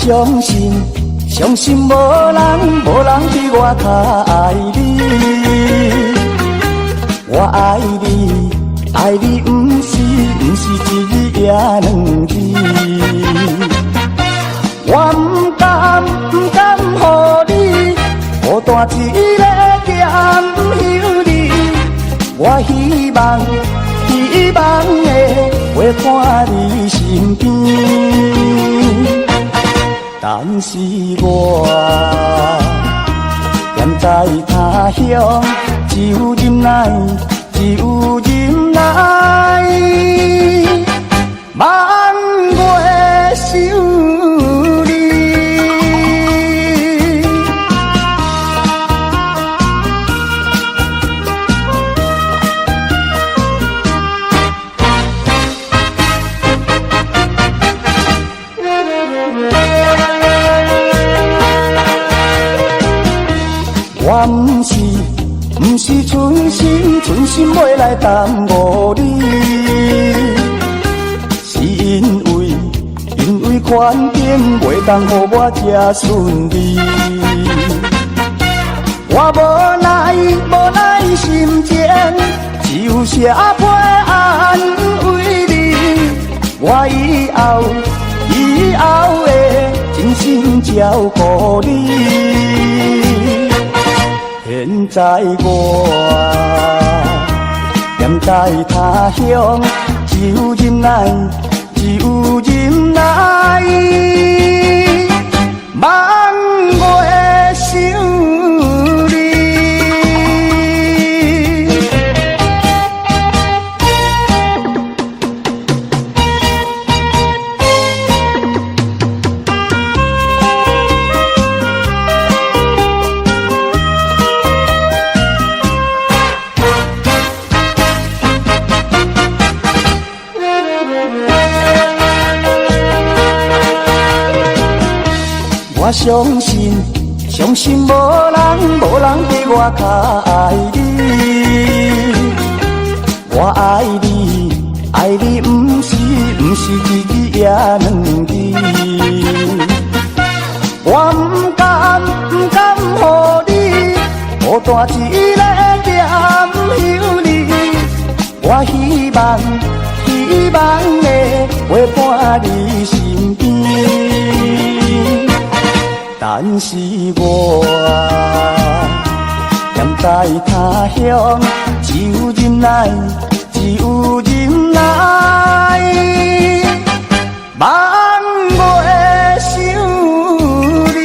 相信，相信无人比我较爱你。我爱你，爱你不是一字也两字。我不甘予你孤单一个咸休你。我希望会伴你身边。但是我踮在他乡，只有忍耐，望月想你。我不是存心要来耽误你，是因为环境袂当予我这顺利。我无奈心间，只有写批安慰你。我以后会真心照顾你。现在我踮在他乡，只有忍耐，望月想你。我相信无人比我较爱你。我爱你不是一字也两字。我不甘予你孤单一个咸休你。我希望会伴你身边。但是我踮在他乡，只有忍耐，望月想你。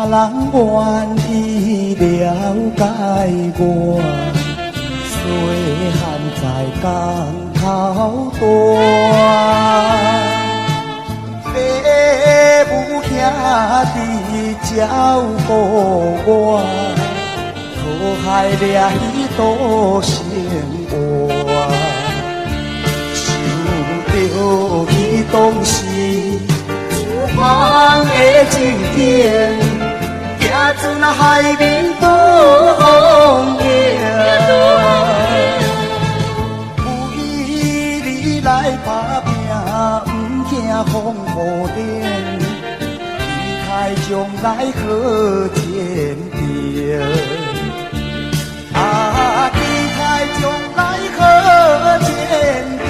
人愿意了解我，细汉在港头大，父母兄弟照顾我，讨海掠鱼都生活，想着迄当时。梦的情景，行出那海面多风景。有伊你来打拼，不惊风雨冷，期待将来好前程。啊，期待将来好前程。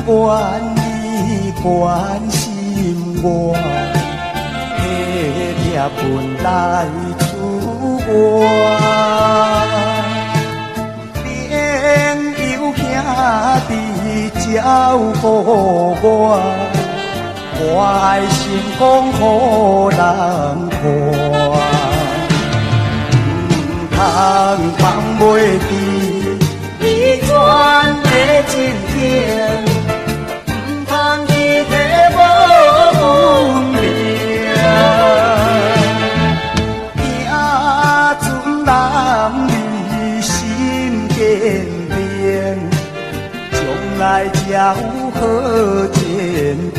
愿意关心我，体贴本来出我，朋友兄弟照顾我，我爱成功予人看，唔通放袂记你转的情景。来才有好前程，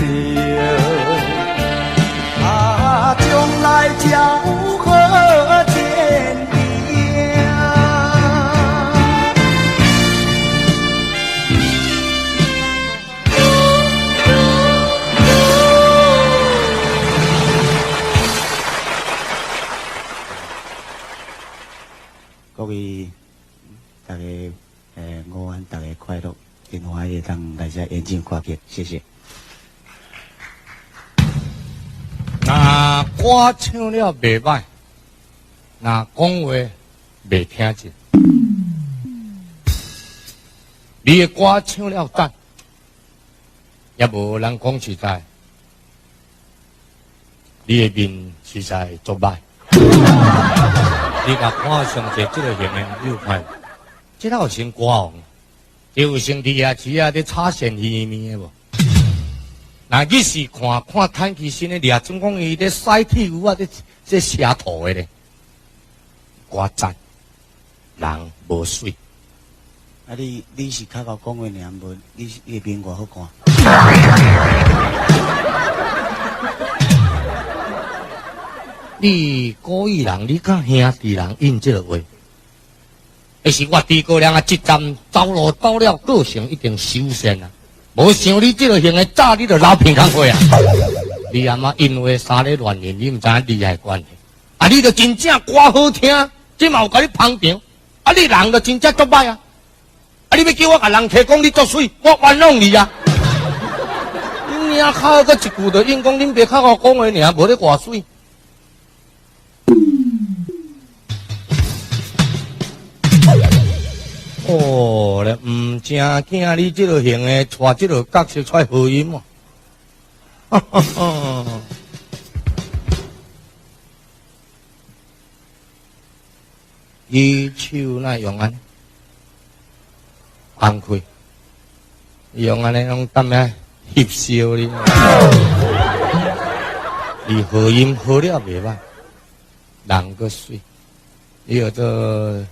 啊，将来才有好前程。各位大家午安，大家快乐。电话也当大家眼睛看见，谢谢。那歌唱了袂歹，那讲话袂听见。你的歌唱了赞，也无人讲实在，你的面实在足歹。你甲看上者这个型的又歹，这有成歌王。就像你啊，只啊，咧插线鱼面的无？那你是看探气身的掠，总讲伊咧晒铁牛啊，这写图的咧，歌赞，人无水。啊，你是较够讲话尔，无你面外好看。你故意人，你甲兄弟人应这个话。那是我诸葛亮啊，一站走路到了，个性一定修仙啊！无像你这个型的早，你就老平康过啊！你阿妈因为啥咧乱言，你唔知影厉害关系啊！你就真正歌好听，这嘛有甲你捧场啊！你人就真正足歹啊！啊！你要叫我甲人客讲你足水，我冤枉你啊！你娘靠个一句就应讲，恁别靠我讲话尔，无咧偌水。哦，咧唔正惊你这个型的，带这个角色出来合音嘛？哈哈哈！伊手那用安尼放开，用安尼用当咩翕笑你？伊合音合了袂歹，人个水，伊叫做。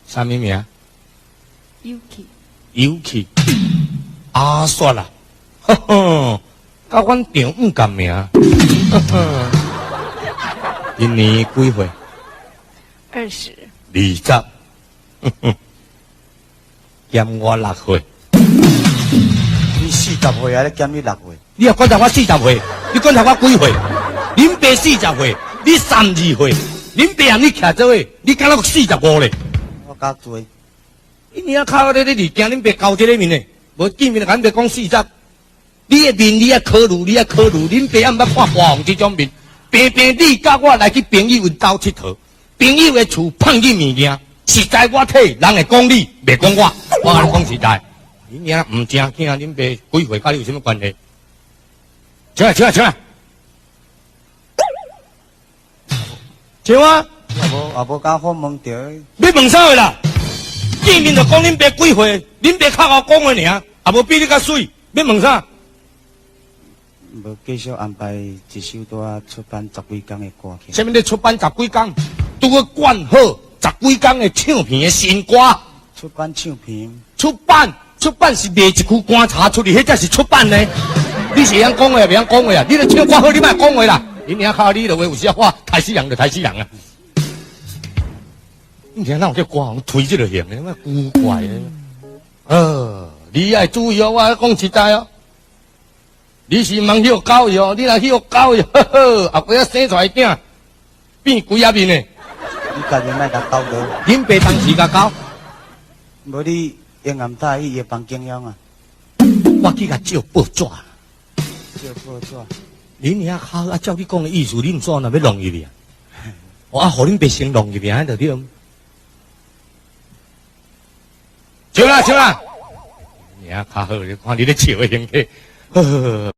啥物名？有气啊，煞啦，呵呵，甲阮场唔共名，呵呵。今年几岁？20。20，呵呵，减我6岁。你40岁啊？咧减你6岁？你也观察我40岁，你观察我几岁？恁爸40岁，你32岁，恁爸你徛这位，你敢若45咧？较多，你娘靠咧你惊恁别交这个面呢？无见面就咱别讲40。你的面你要考虑，你要考虑，恁爸也毋捌看花红这种面。平平你甲我来去朋友因兜佚佗，朋友的厝放你物件，实在我体人会讲你，袂讲我。我甲你讲实在，恁娘毋正惊恁爸几岁，甲你有什么关系？请来，请来，请来，请啊！也无敢好问着。你问啥话啦？见面就讲恁爸几岁，恁爸较好讲的尔，也无比你较水，要问啥？无继续安排一首带出版10几天的歌曲。什么咧出版10几天，拄个灌好10几天的唱片的新歌。出版唱片。出版是卖一句观察出去，迄才是出版呢。你是晓讲话，袂晓讲话啊？你咧唱歌好，你莫讲话啦。你娘靠你的话有时话台死人就台死人啊！你听那有这歌红推这个型的，那古怪的。你爱注意哦，我讲实在哦。你是茫许教育哦，你若许教育，呵呵，后尾生出来囝变鬼仔面的。你家己莫甲教导。恁爸当时甲教，无你永暗大去夜房经营啊？我去甲照报纸。照报纸。恁遐好啊，照你讲的意思，恁怎若要弄入去啊？我互恁爸先弄入去，安就对。笑啦笑啦，你遐较好，你看你咧笑的形体，呵呵。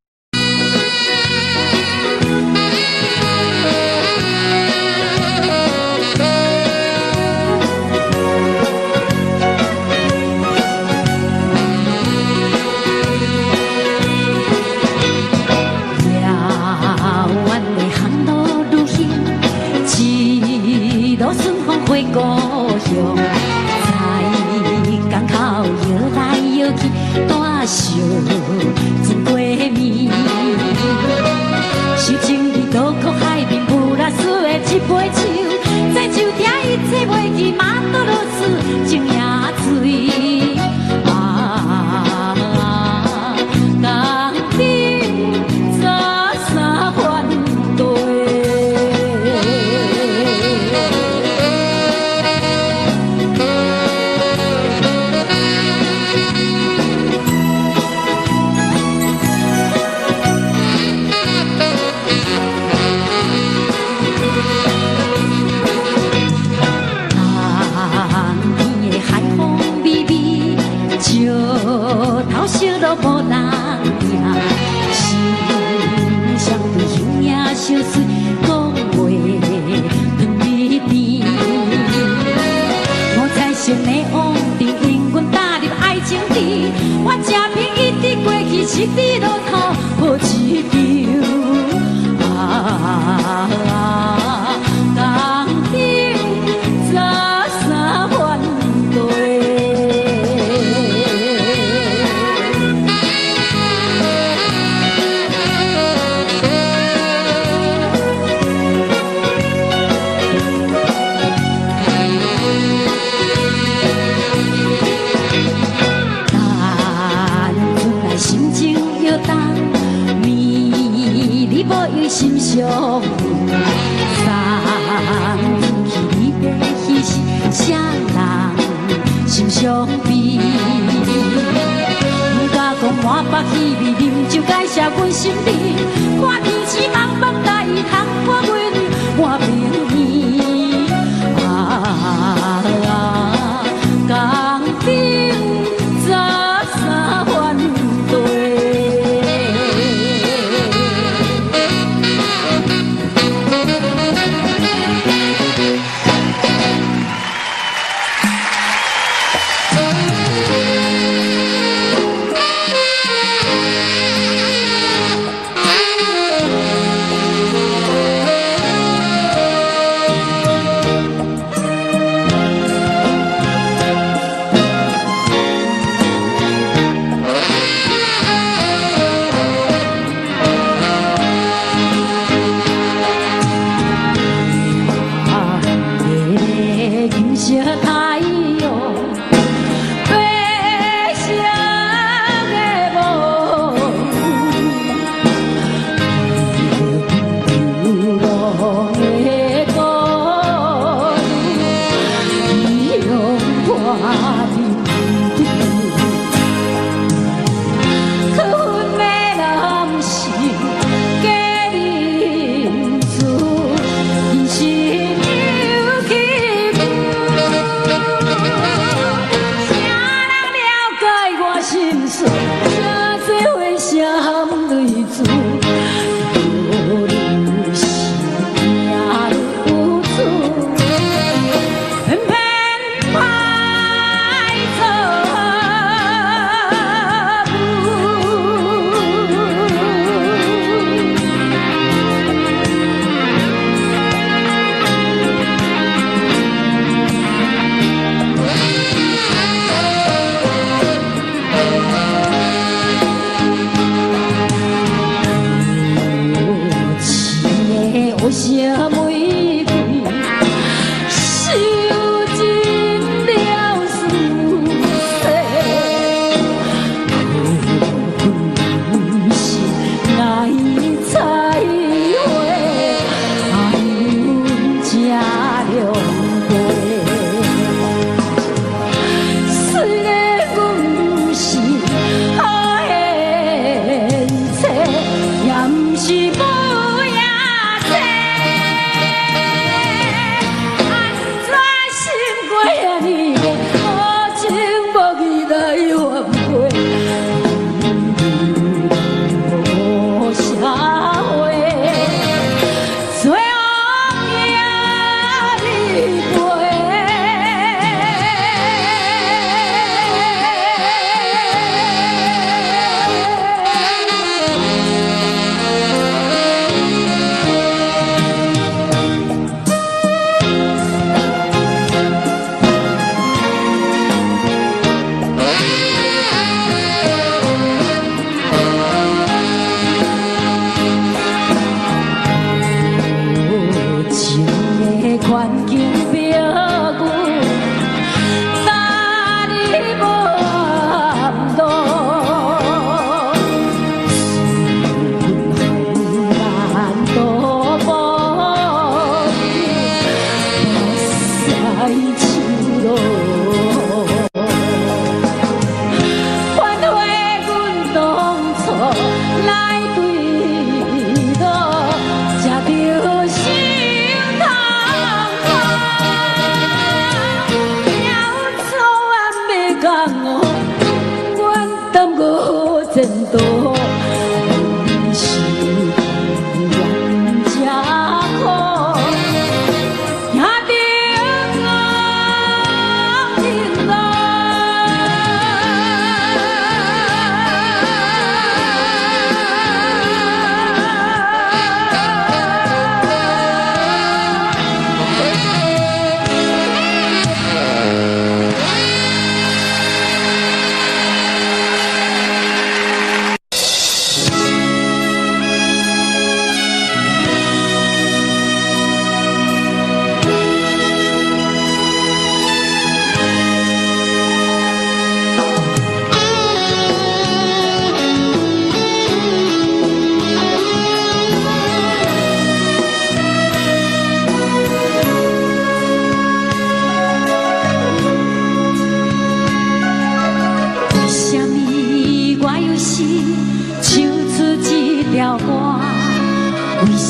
回故乡，在港口摇来摇去，大笑真过暝。想情你渡过海面，布拉斯的一杯酒，在酒店一切袂记，马多罗斯情也醉。港顶早三番对。小路无人行，心相对香也相随，讲话断美甜。我彩色的往定，因阮踏入爱情池，我正面一直过去，一直路头无一条。港顶早三番对。心相依，送去你的彼时，谁人心相悲？不敢讲满腹气味，啉酒解释阮心理，看天星茫茫大雨，通我阮换明年。港顶早三番对。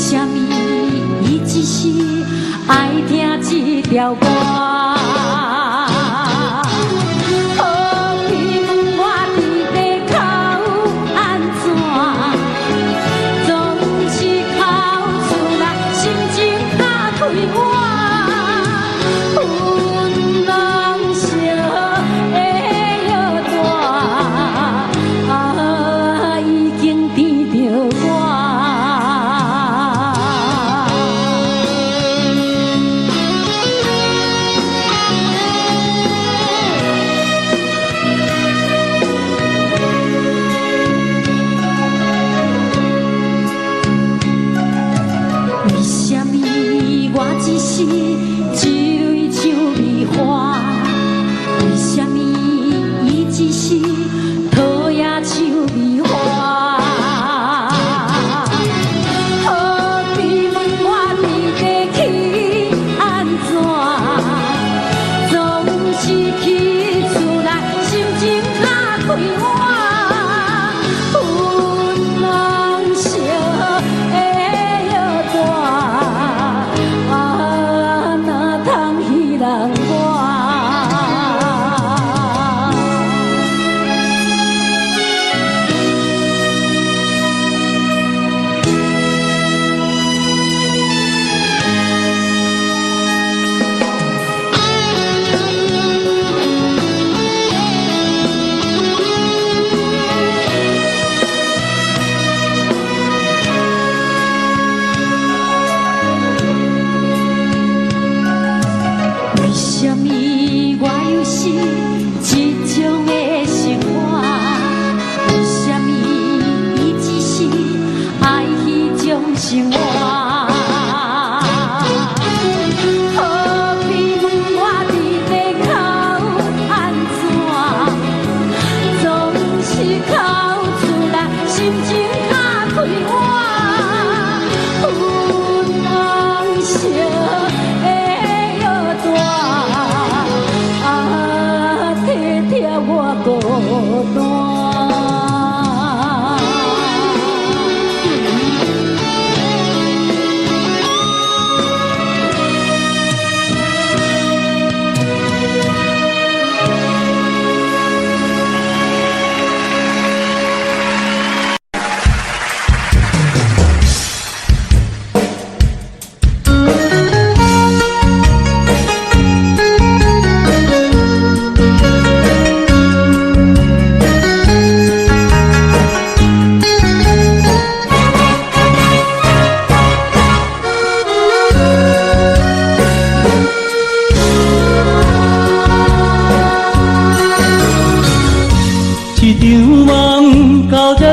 什么伊只是爱听这条歌？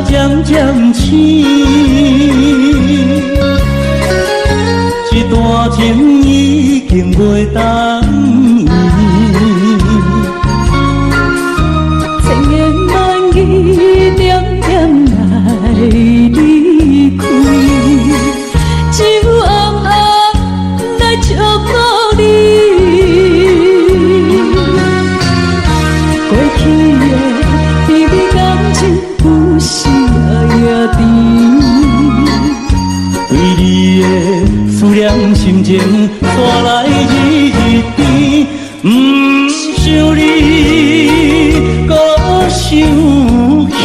渐渐醒，这段情已经袂当依。千言万语点点来离开，只有暗暗来祝福你。过去的甜蜜感情有时也甜，对你的思念心情带来日日甜，不想你搁想起。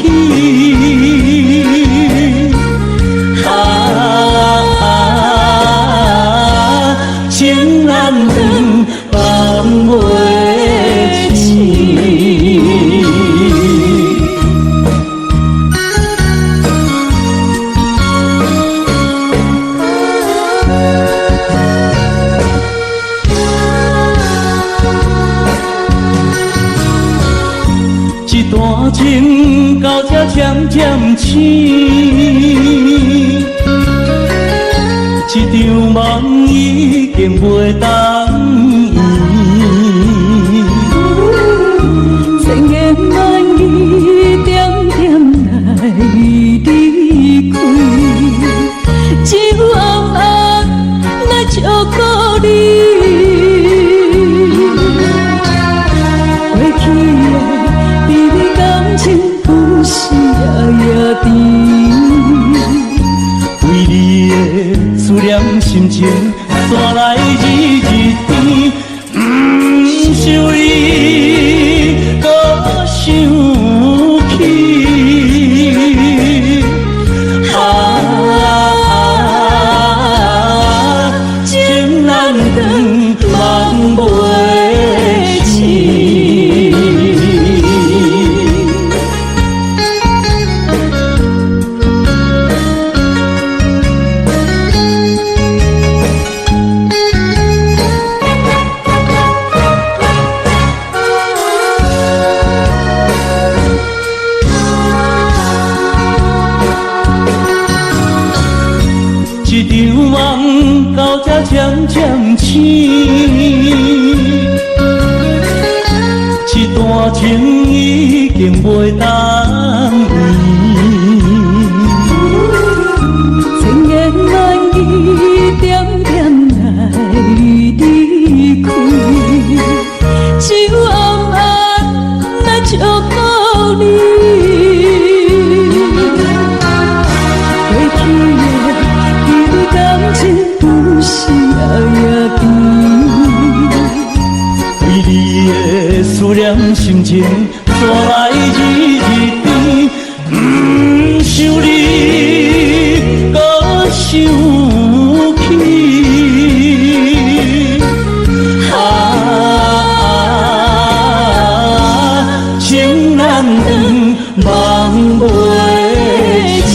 情难断，放袂清。这段情到这渐渐醒，这场梦已经袂当依。千言万语点点来离开，只有暗暗来祝福你。过去的甜蜜感情有时也甜，为你的思念心情带来日日甜，不想你，搁想起。情难断，梦袂醒。一场梦到这渐渐醒，一段情已经袂当圆。千言万语点点来离开，只有暗暗来祝福你。为你的思念心情带来日日甜，不想你，搁想起。情难断，梦袂醒。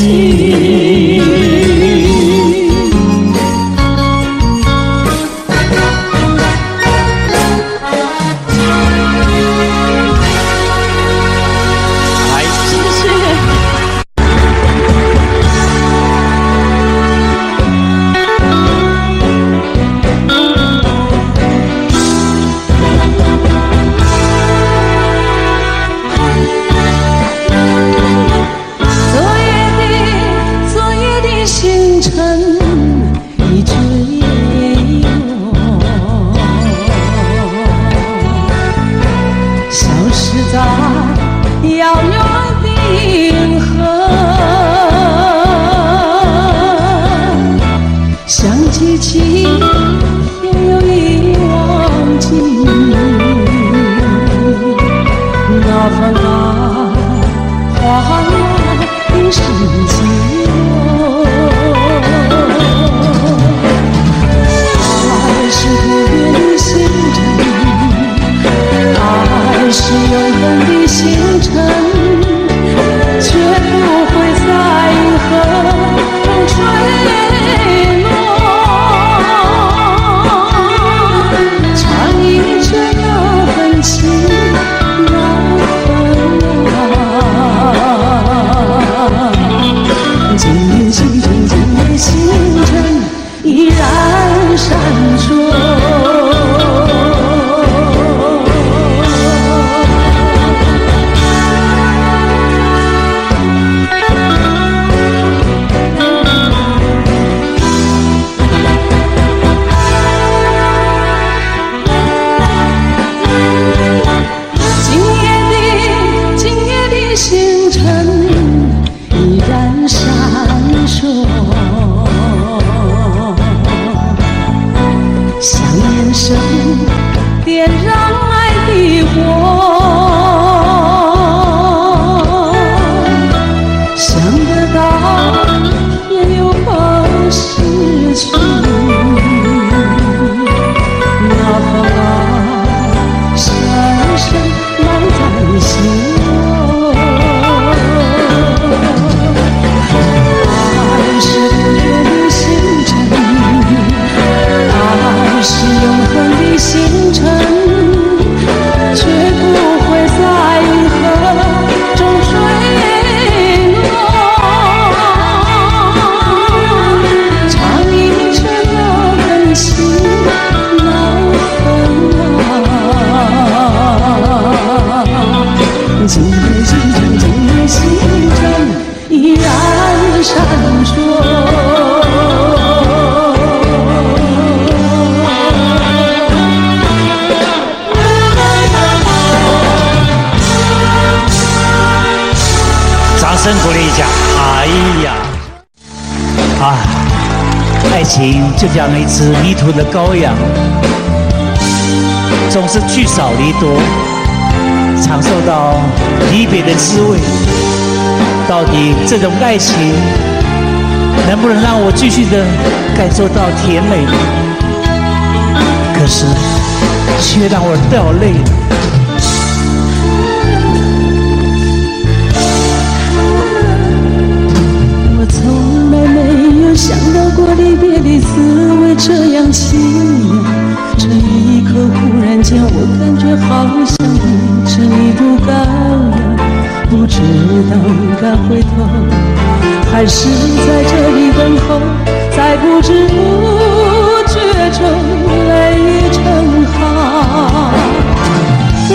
遥远的银河，想记起又有遗忘记，那繁华花的世界。爱是不变的星辰，爱是永恒的星辰，却不会在银河中坠落。唱一着那份情，那份爱。今夜星辰，今夜星辰依然闪烁。星辰依然闪烁。情就像一只迷途的羔羊，总是聚少离多，尝受到离别的滋味。到底这种爱情能不能让我继续的感受到甜美？可是却让我掉泪了。我从来没有想到过离别的滋味这样凄凉，这一刻忽然间我感觉好像一只迷途羔羊，不知道该回头还是在这里等候，在不知不觉中泪成行。如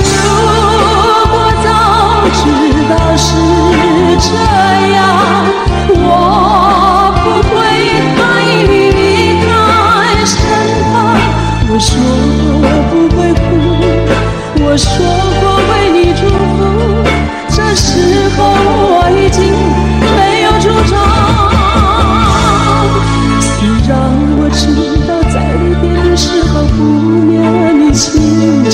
果早知道是这样，我不会带你离开身旁。我说过我不会哭，我说过为你祝福，这时候我已经没有主张。虽然我知道在离别的时候不免你心肠，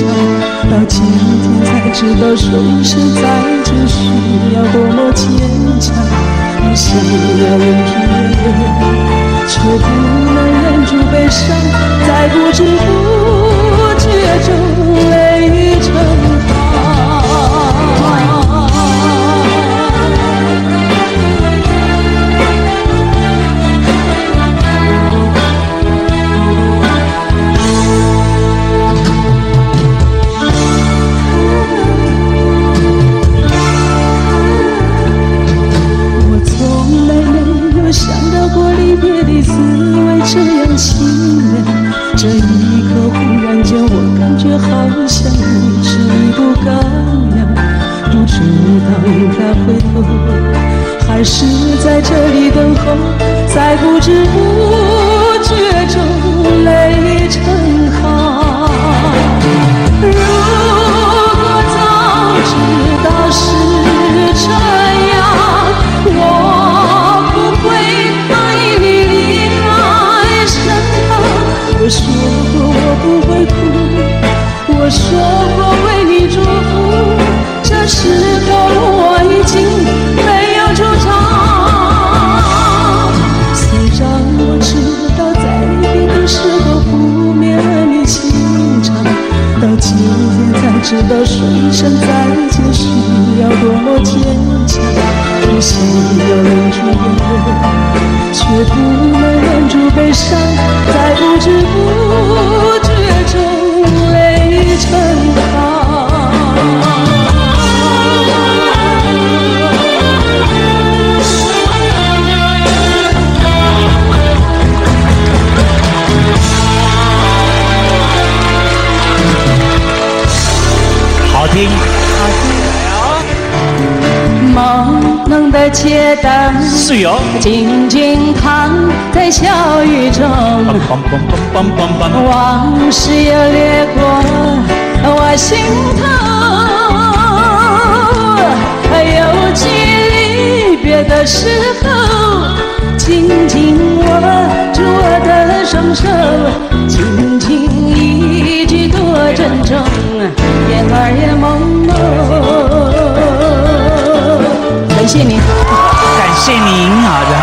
到今天才知道说一声再见需要多么坚强。我想要忍住眼泪，却不能忍住悲伤，在不知不觉中泪成行。想到过离别的滋味这样凄凉，这一刻忽然间我感觉好像一只迷途羔羊，不知道应该回头还是在这里等候，在不知不觉中泪成行。如果早知道是这样，我不会带你离开身旁。我说过我不会哭，我说过为你祝福，这时候我已经没有主张。虽然我知道在离别的时候不免你情长，到今天才知道说一声再见需要多么坚强。我想要忍住眼泪，却不能忍住悲伤，在不知不觉中泪成行。好听。朦胧的街灯是哟，静静躺在小雨中，往事又掠过我心头，犹记离别的时候，紧紧握住我的双手，轻轻一句多珍重，眼儿也朦胧。感谢您，感谢您，好的。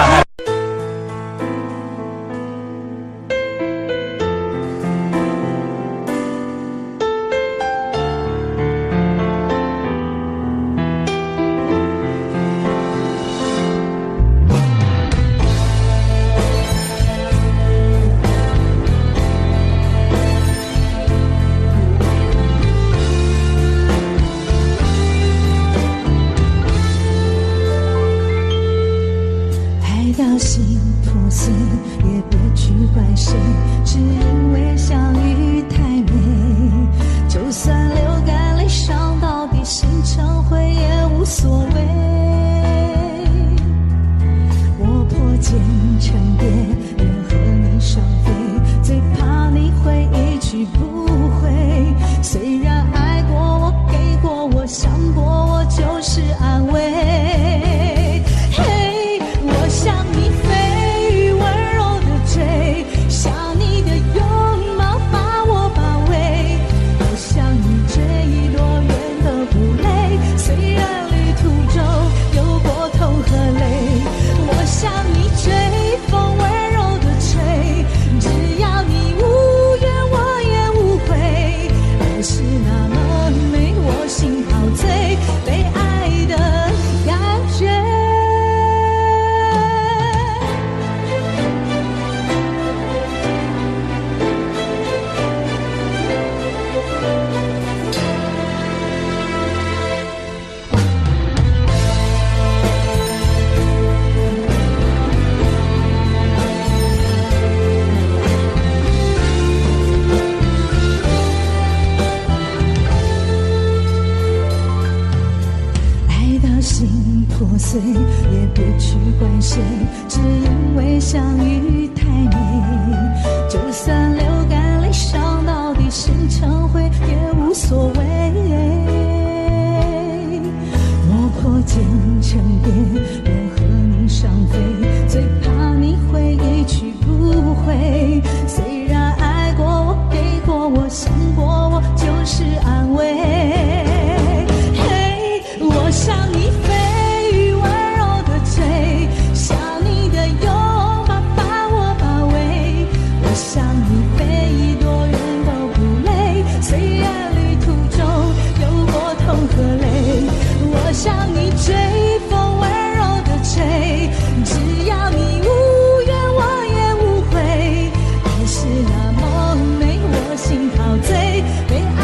别去怪谁，只因为相遇太美。就算流干泪伤到底，心成灰也无所谓。落魄渐成蝶，愿和你双飞，最怕你会一去不回。虽然爱过我，给过我，想过我，就是安慰。嘿，我向你飞羽温柔的追，想你的拥抱把我包围。我向你飞，多远都不累，虽然旅途中有过痛和泪。我向你追，风温柔的吹，只要你无怨我也无悔。爱是那么美，我心陶醉，被爱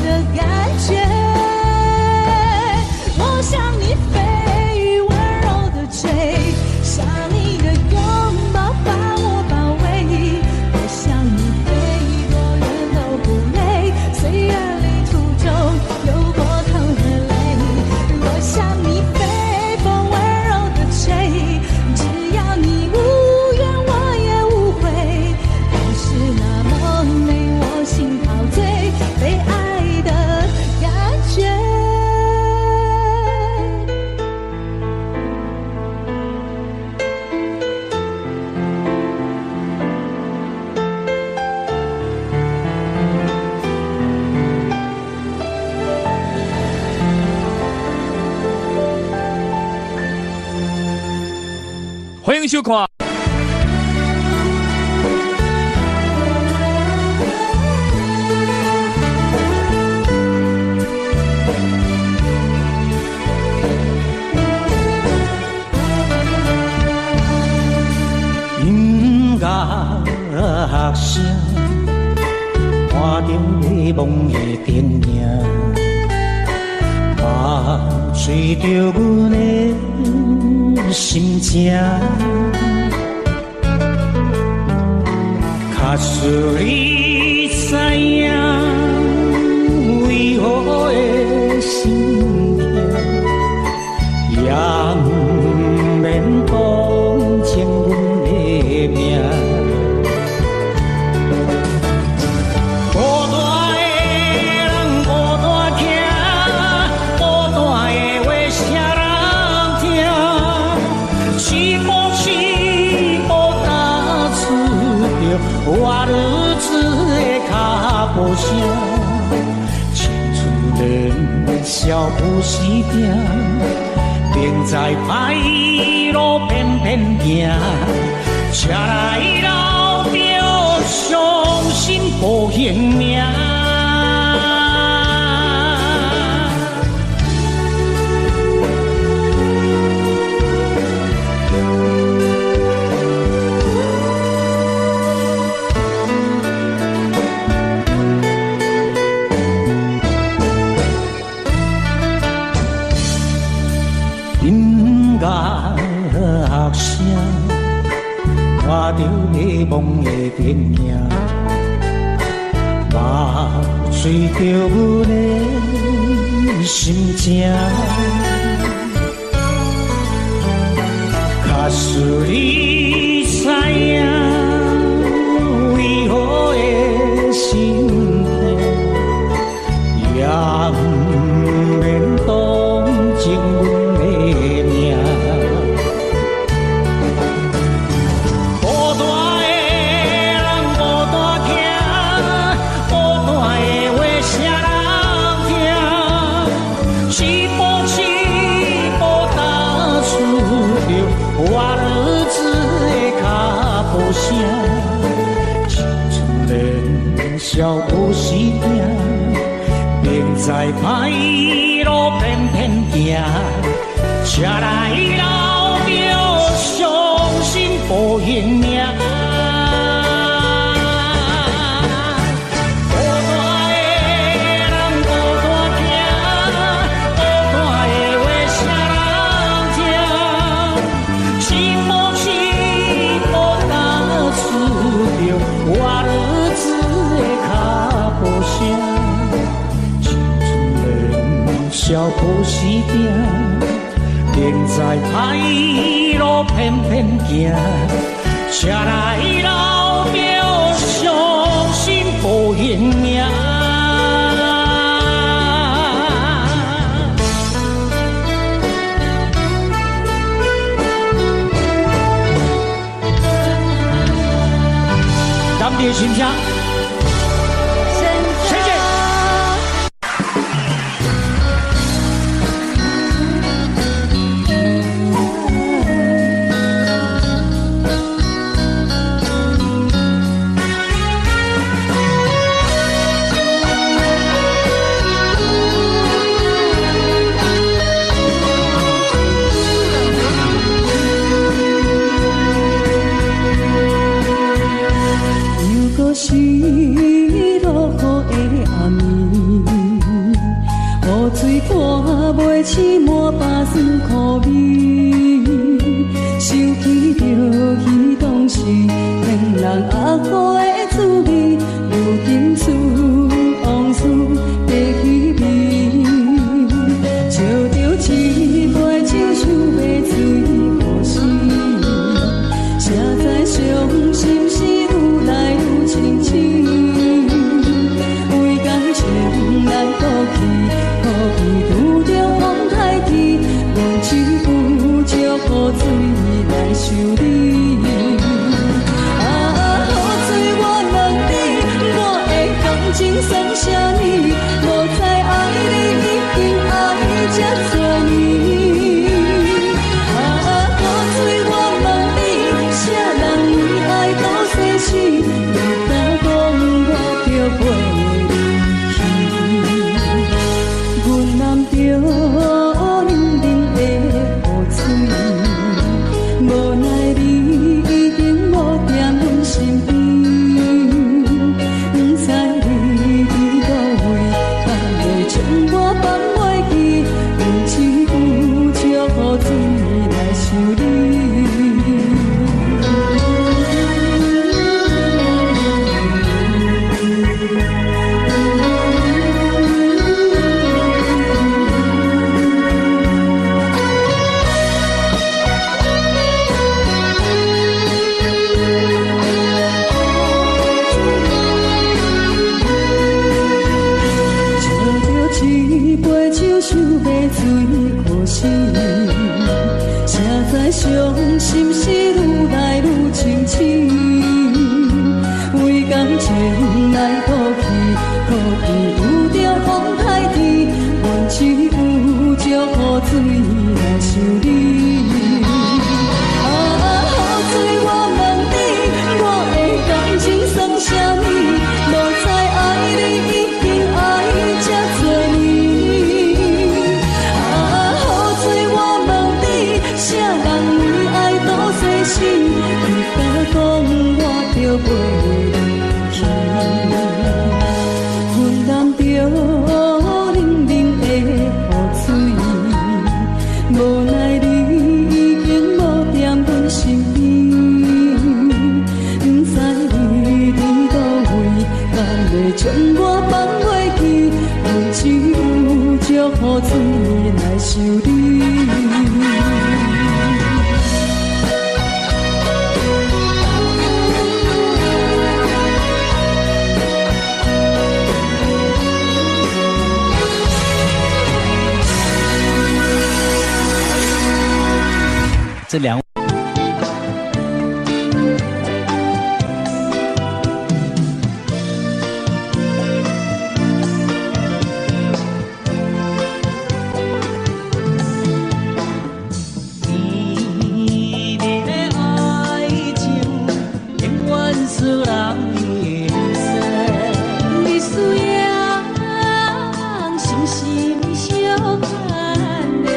的感觉。我向你飞，羽温柔的追，想你的拥抱把我包围。我向你飞，多远都不累，虽然旅途中有过痛和泪。我向你飞，风温柔的吹，只要你无怨我也无悔。爱是那么美，我心陶醉，被爱的感觉。欢迎收看。音乐声，看着迷蒙的电影，吹着阮的心情。假使你知影，为何的心痛，也不免同情阮的命。孤单的人孤单行，孤单的话谁人听？是无是无打出着我日子的脚步声，青春年少不时定，并在歹路偏偏行，车来老着伤心无形命。音乐声，看着迷蒙的电影，吹着阮的心情。假使你知影，为何的心痛，也不免同情阮。我日子的脚步声，青春年少不时定，并在歹路偏偏行，车来老着伤心无形命。我日子的脚步声，青春年少不时定，停在歹路偏偏行，车来老表伤心无形影。咱们的心声。是落雨的暗暝，雨水看袂起满巴酸苦味，想起着彼当时骗人压苦的滋味，如今思往事白稀微，笑着一杯酒想要醉可惜，谁知伤心事愈来愈清醒，为感情来倒去，可比拄着风台起，阮只有借雨水来修理。啊，雨水我问你，我的感情算啥呢？无知爱你已经爱这多年。啊，雨水我问你，啥人为爱到逝世？你敢讲我着袂离去？阮难着冷冷的雨水，无奈你已经无在阮身边，不知你伫倒位，敢会将我放袂记？阮只有借雨水来想你。一杯酒想要醉可惜，谁知伤心事愈来愈清醒，为感情来倒去，可比有着风台天，阮只有借雨水来想你。啊，雨水我问你，我的感情算啥呢？无知爱你已经爱这多年。啥人为爱到逝世？你敢讲我着袂离去？阮难着冷冷的雨水，无奈你已经无在阮身边，不知你伫倒位，敢会将我放袂记？阮只有借雨水来想你。这两位你的爱情永远使人认识，你需要心心相牵连。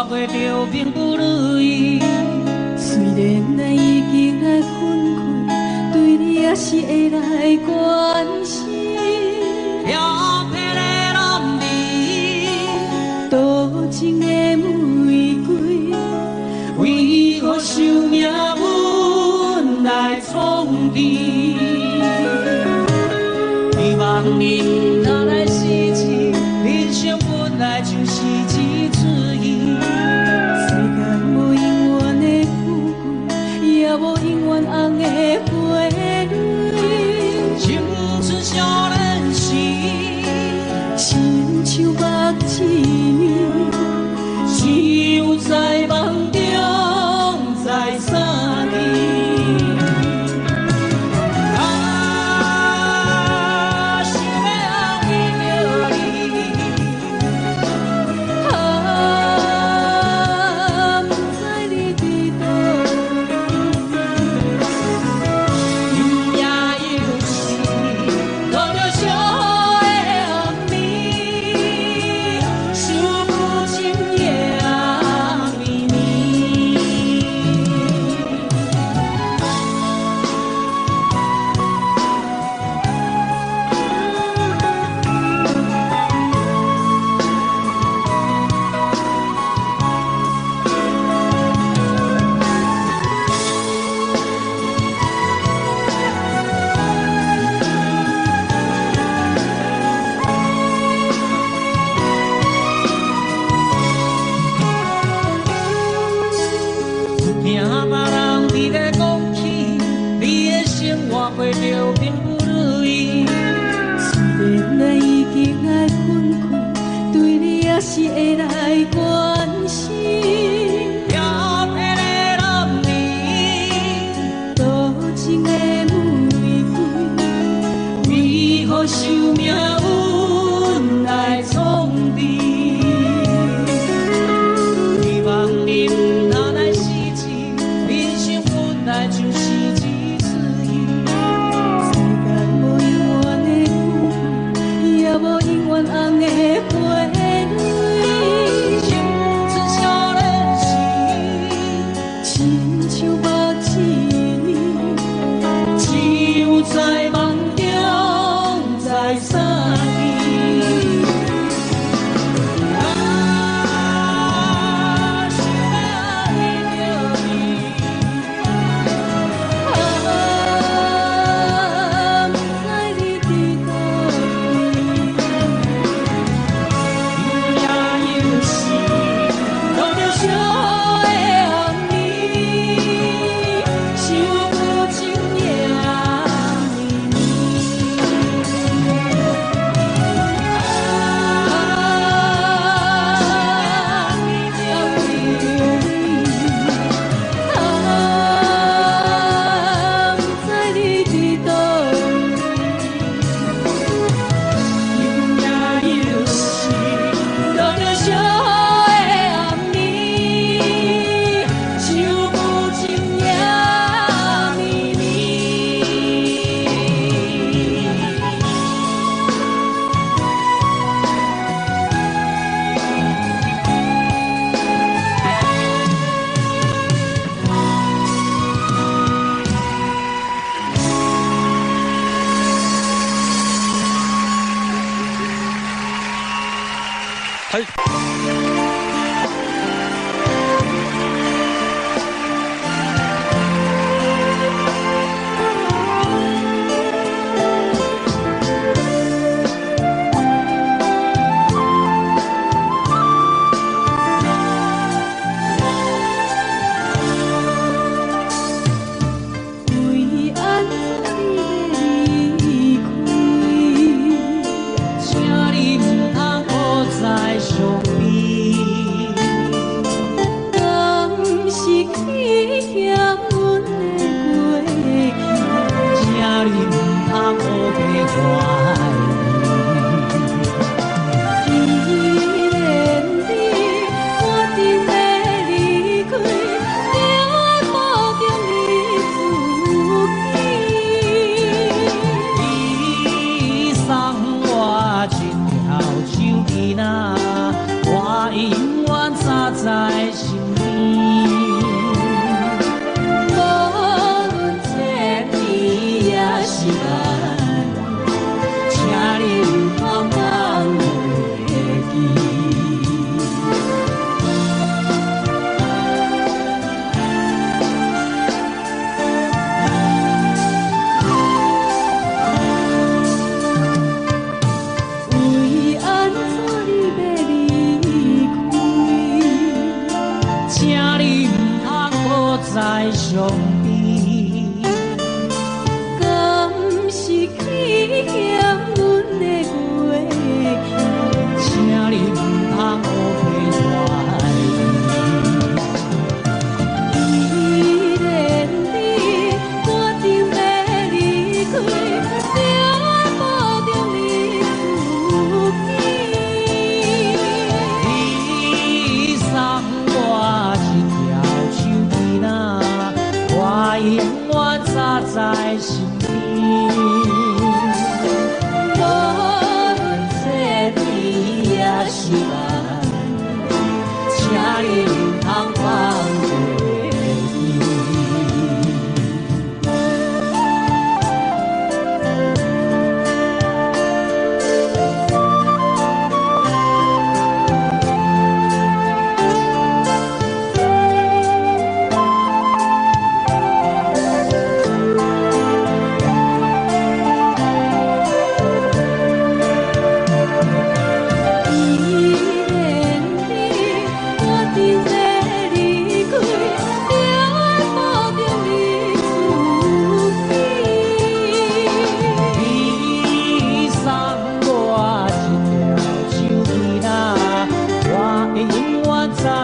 过着并不如意。虽然咱已经来分开，对你也是会来关心。漂泊的男儿，多情的玫瑰，为何受命运来创治？希望你若来失去，人生本来就是一出戏。世间无永远的富贵，也无永远红的花蕊。青春少年时，亲像目睭面，只在梦中在相遇。过着并不如意，虽然咱已经爱分开，对你也是会来关心，漂泊的男儿，多情的玫瑰，为何受命运来创治？希望你不拿来失志，人生本来就是一次世间无永远的富，也无永远红的花蕊，青春少年时，亲像目睭，只有在梦中才相依。为安怎你离开？请你不通搁再伤悲，敢是去嫌阮的过去？请你不通搁别怀既然你决定要离开，叫我保重你自己。你送我一条手机呐，我永远扎在心里。无论千年也是爱，请你不通忘袂记。为安怎你要离开？请你不通搁再伤悲，敢是去嫌阮的过去？请你不通搁别怀既然你决定要离开，叫我保重你自己。你送我一条手机呐，我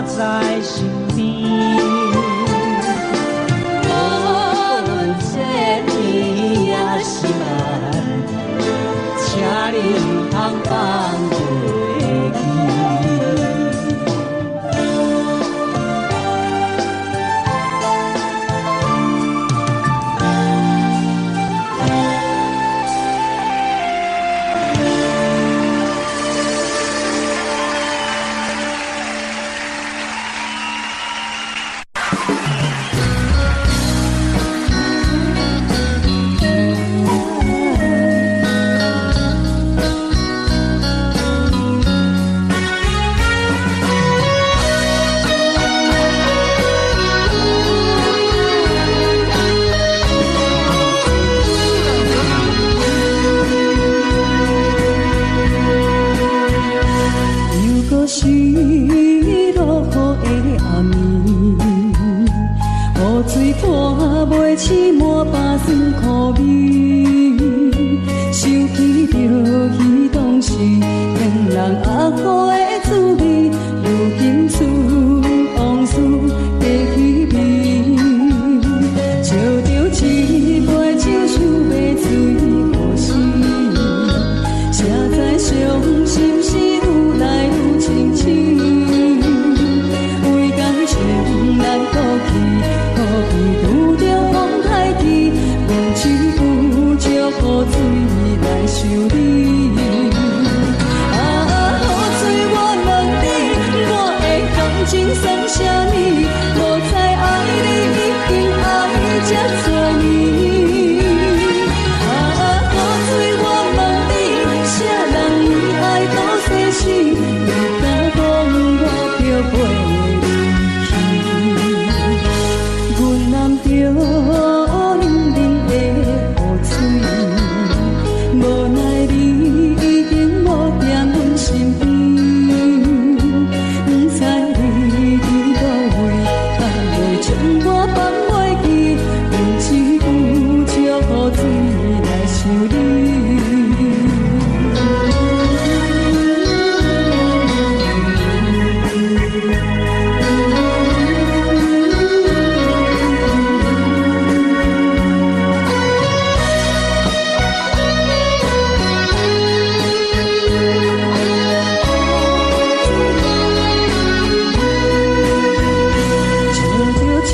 扎在心边。无论这天也是晚，请你通放袂记。是落雨的暗暝，雨水拖袂起满巴酸苦味，想起着彼当时天人压苦的滋味，如今思往事加稀微，笑着一杯酒想要醉可惜，谁知伤心事愈来愈深深，为感情来搁去，可比拄着风台起，阮只有借雨水来想你。啊，雨水我问你，我的感情算啥物？无知爱你已经爱这多年。啊，雨水我问你，啥人为爱多细心？你敢讲我着袂离去？阮揽着冷冷的雨水，无奈你已经无在阮身边，不知你伫倒位，敢会将我放袂记？阮只有借雨水来想你。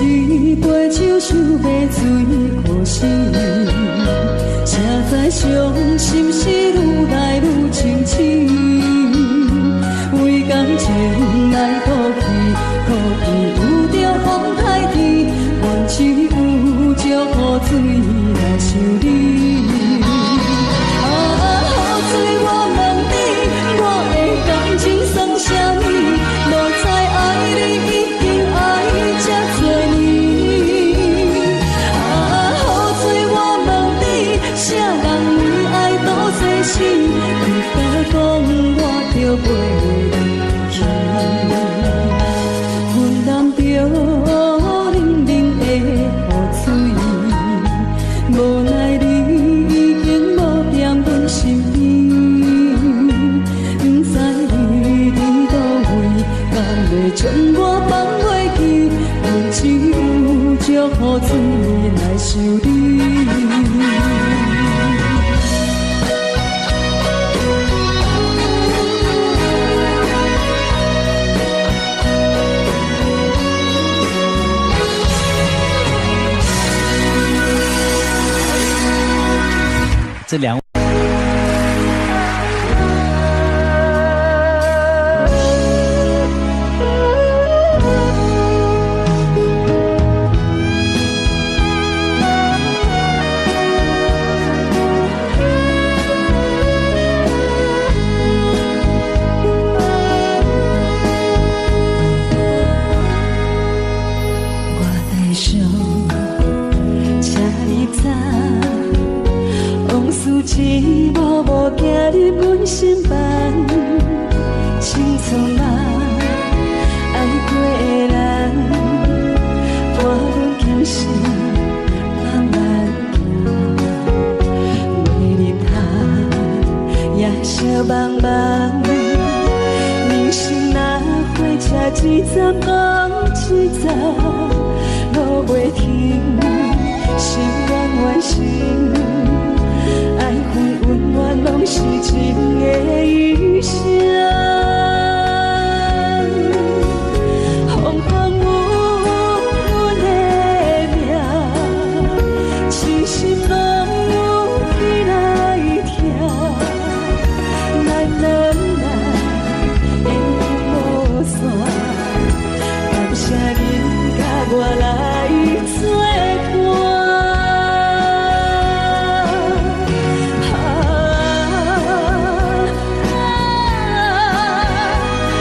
一杯酒想要醉可惜，谁知伤心事愈来愈深深，为感情来搁去，可比拄着风台天，阮只有借雨水来想你。啊，雨水我问你，我的感情算啥物？无知爱你已经爱这多年。啥人为爱多细心？你敢讲我着袂离去？阮揽着冷冷的雨水，无奈你已经无在阮身边，不知你伫倒位，敢会将我放袂记？阮只有借雨水来想你。这两位。请你知，往事这一站望一站，路袂停，心远远心，爱恨恩怨拢是情的余生。我来作伴，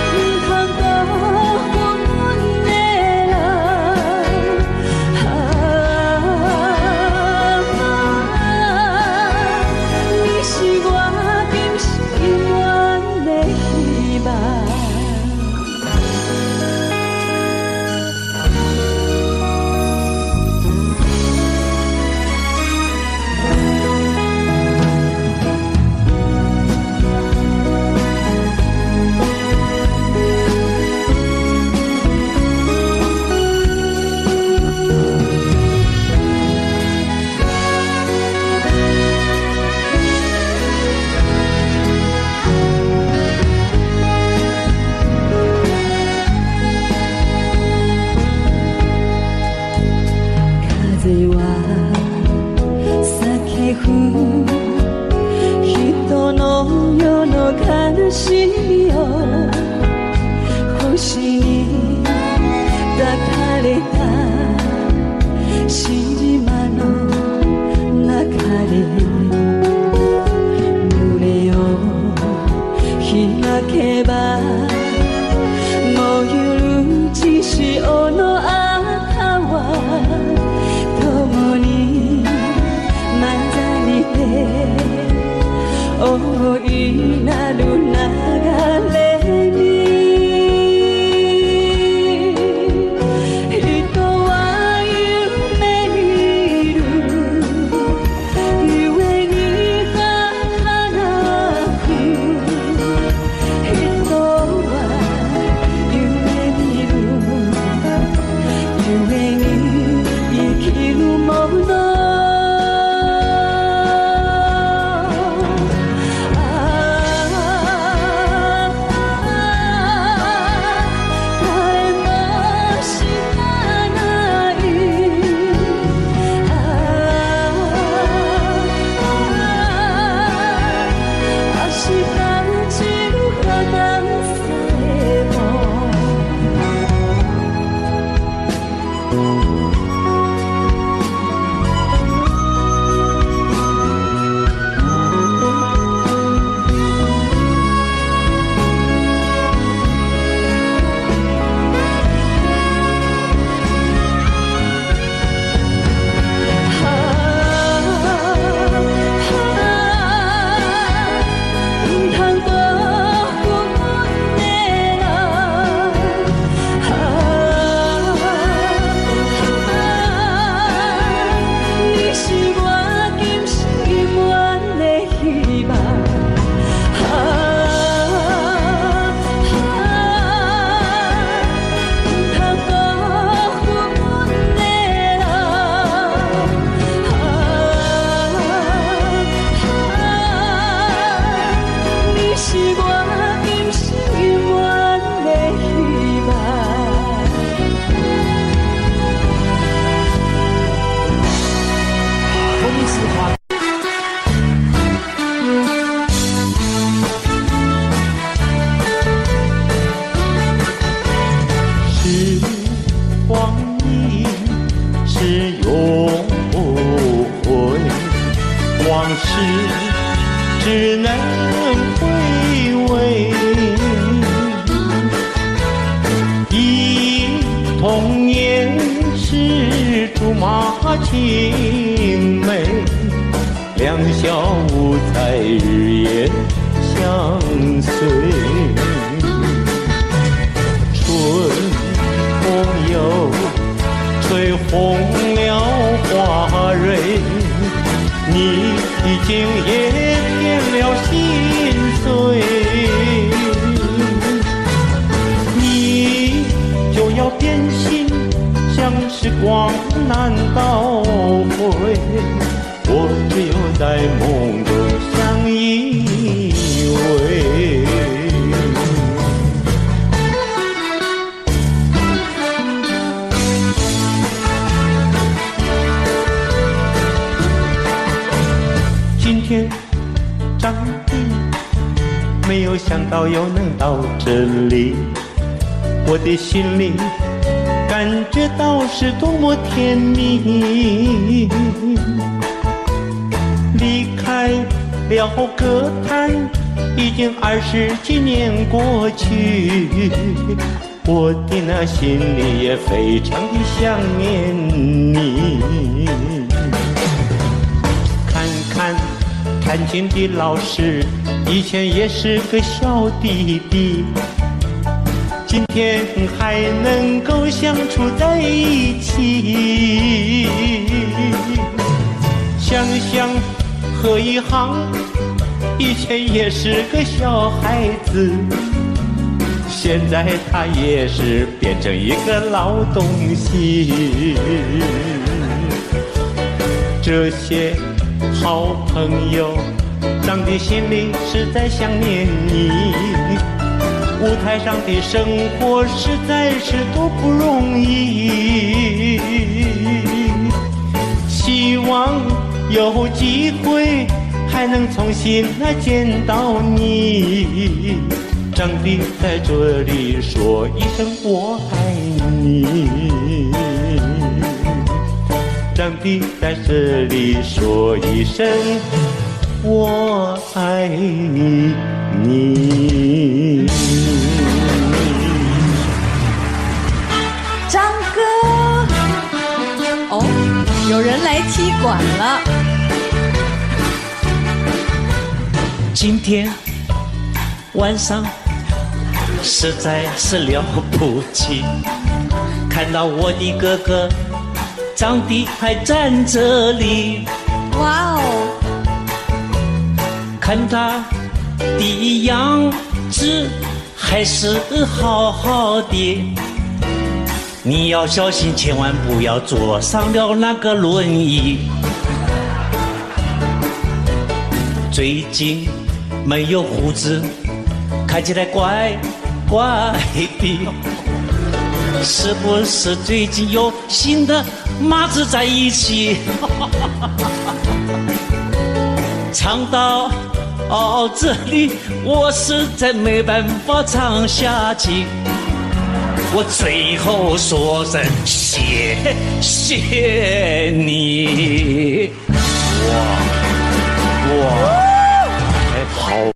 不通辜负阮的人，你是我今生永远的希望。人の世の悲しみを星に抱かれた島の中で胸を開けば燃ゆる血潮の赤は共に混ざり大いなる流れに人は夢見るゆえに儚く人は夢見るゆえに生きるもの只能回味，忆童年时竹马青梅，两小无猜日夜相随。春风又吹红了花蕊，你已经也变了心碎，你变心，像时光难倒回，我只有在梦中相依偎。今天长地，没有想到又能到这里，我的心里感觉到是多么甜蜜。离开了歌坛，已经20几年过去，我的那心里也非常的想念你。看看弹琴的老师，以前也是个小弟弟，今天还能够相处在一起。想想何以航，以前也是个小孩子，现在他也是变成一个老东西。这些好朋友，长的心里实在想念你。舞台上的生活实在是多不容易，希望有机会还能重新见到你，长地在这里说一声我爱你，长地在这里说一声我爱你。张哥，哦，有人来踢馆了。今天晚上实在是了不起，看到我的哥哥长得还站这里，哇哦！看他的样子还是好好的，你要小心，千万不要坐上了那个轮椅。最近没有胡子，看起来怪怪的，是不是最近有新的马子在一起？唱到这里，我实在没办法唱下去，我最后说声谢谢你。哇，好。有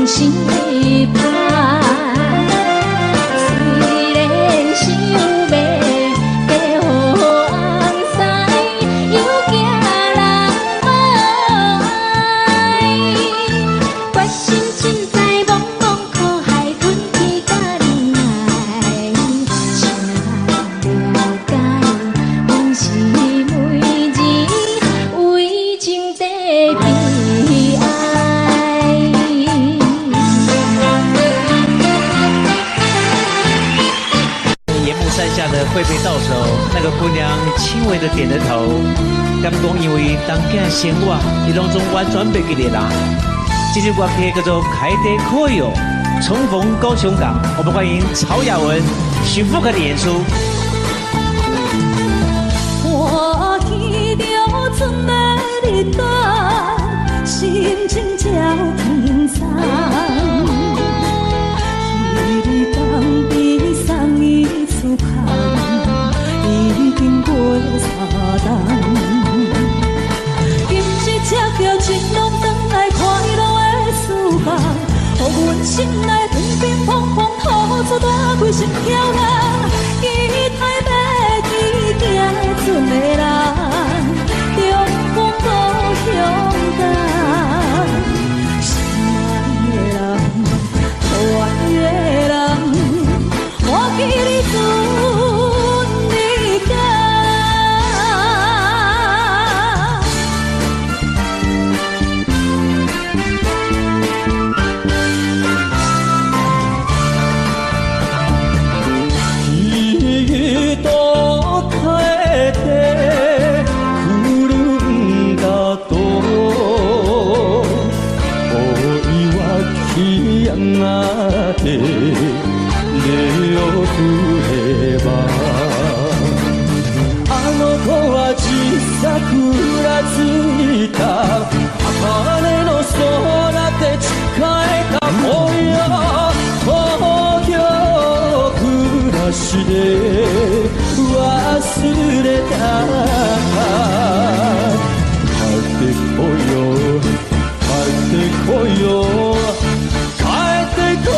心的盼。虽然想要嫁予红西，又惊人无爱。决心凊彩茫茫苦海，吞去甲你爱。请了解，阮是每日为情在悲哀。沿幕山下的挥杯到手，那个姑娘轻微的点着头，感讲因为当家生活，伊拢总完全袂记得啦。这首歌曲叫做《开得可有》，重逢高雄港，我们欢迎曹雅文、许富凯的演出。看见着春的日灯，心情照轻松。彼日当边送伊出空，已经过3冬。今日赤条情拢转来快乐的时光，予阮心内乒乒乓乓吐出大几声飘浪。期待要去行船的人，中风故乡港。心爱的人，可爱的人，我记你船日间。一朵开的古伦达多，お岩木山で出遅れば、あの子は小さくうらついた茜の空で誓えた恋よ、東京暮らしで忘れたか。帰ってこよ、帰ってこよ、帰ってこよ。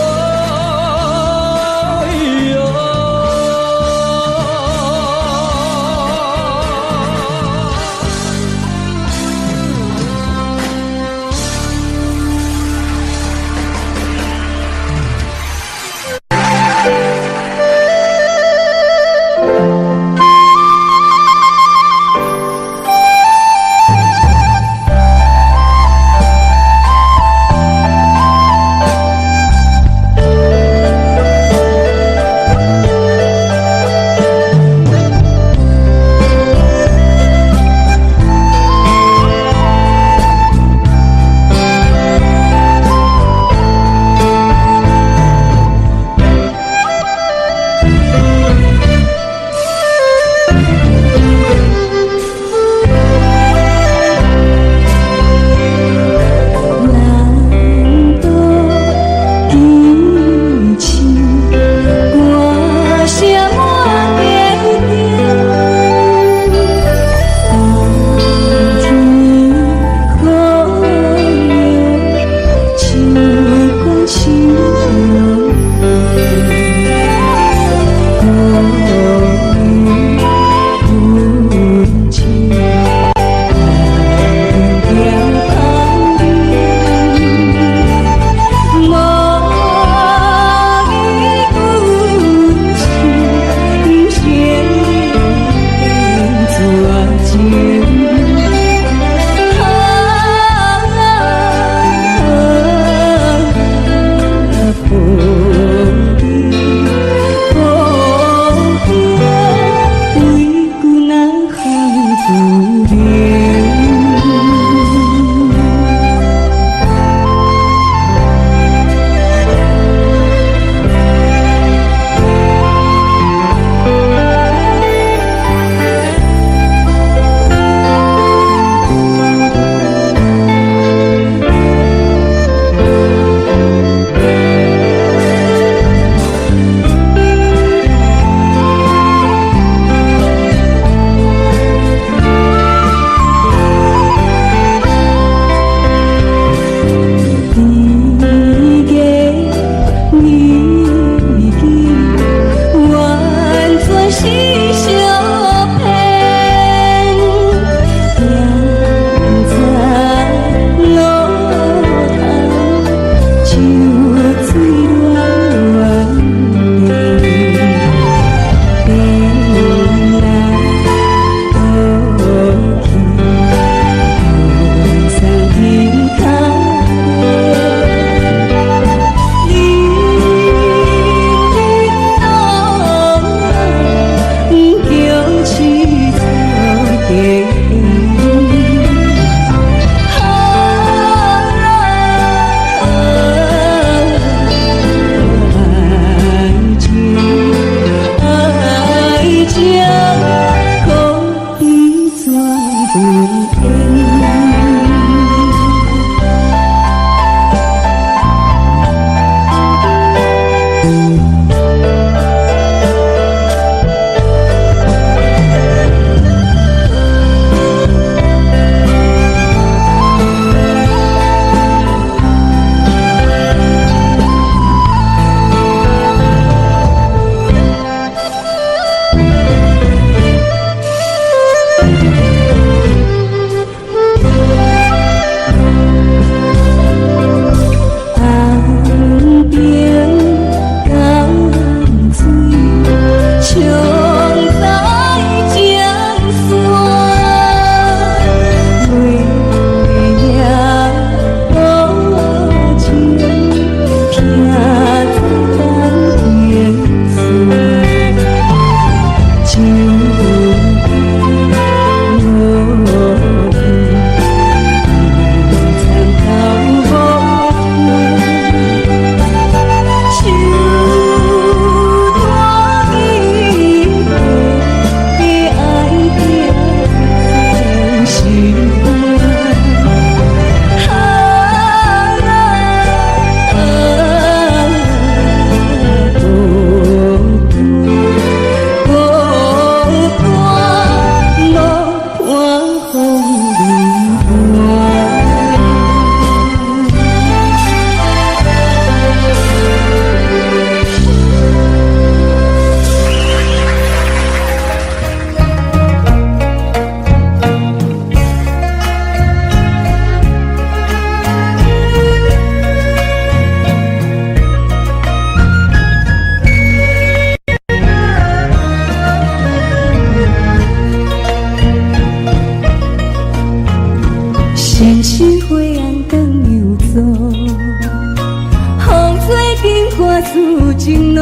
看事情路，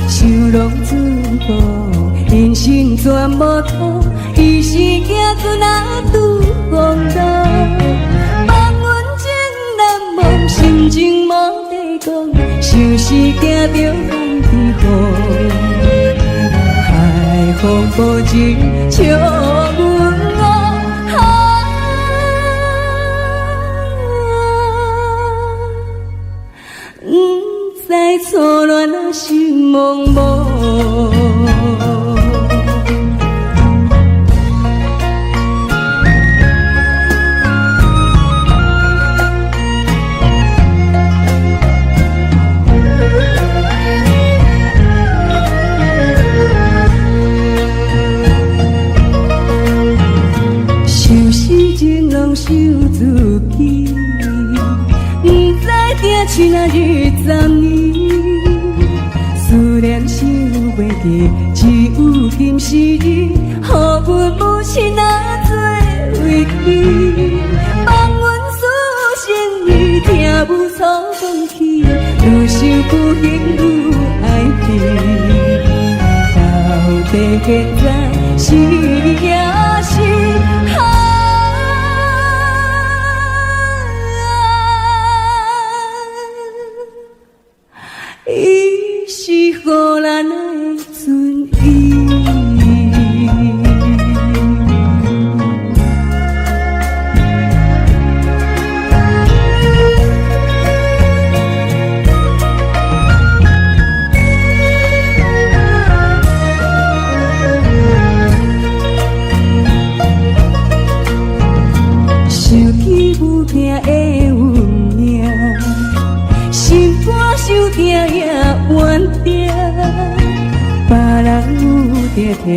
想拢自负，人生全无途，伊是行船仔拄风浪，望阮情难忘，心情无地讲，想是惊着风天雨，海风无情笑阮在错乱啊，心茫茫。想事情拢想自己，不知定去哪日暂呢？思念想袂记，只有今时日，予阮母亲啊做为记。望阮思心意，听母错讲起，愈想不幸愈爱你。到底现在是也是伊是予咱的存意。想起母亲的温命，心肝受疼也怨定，别人有定定，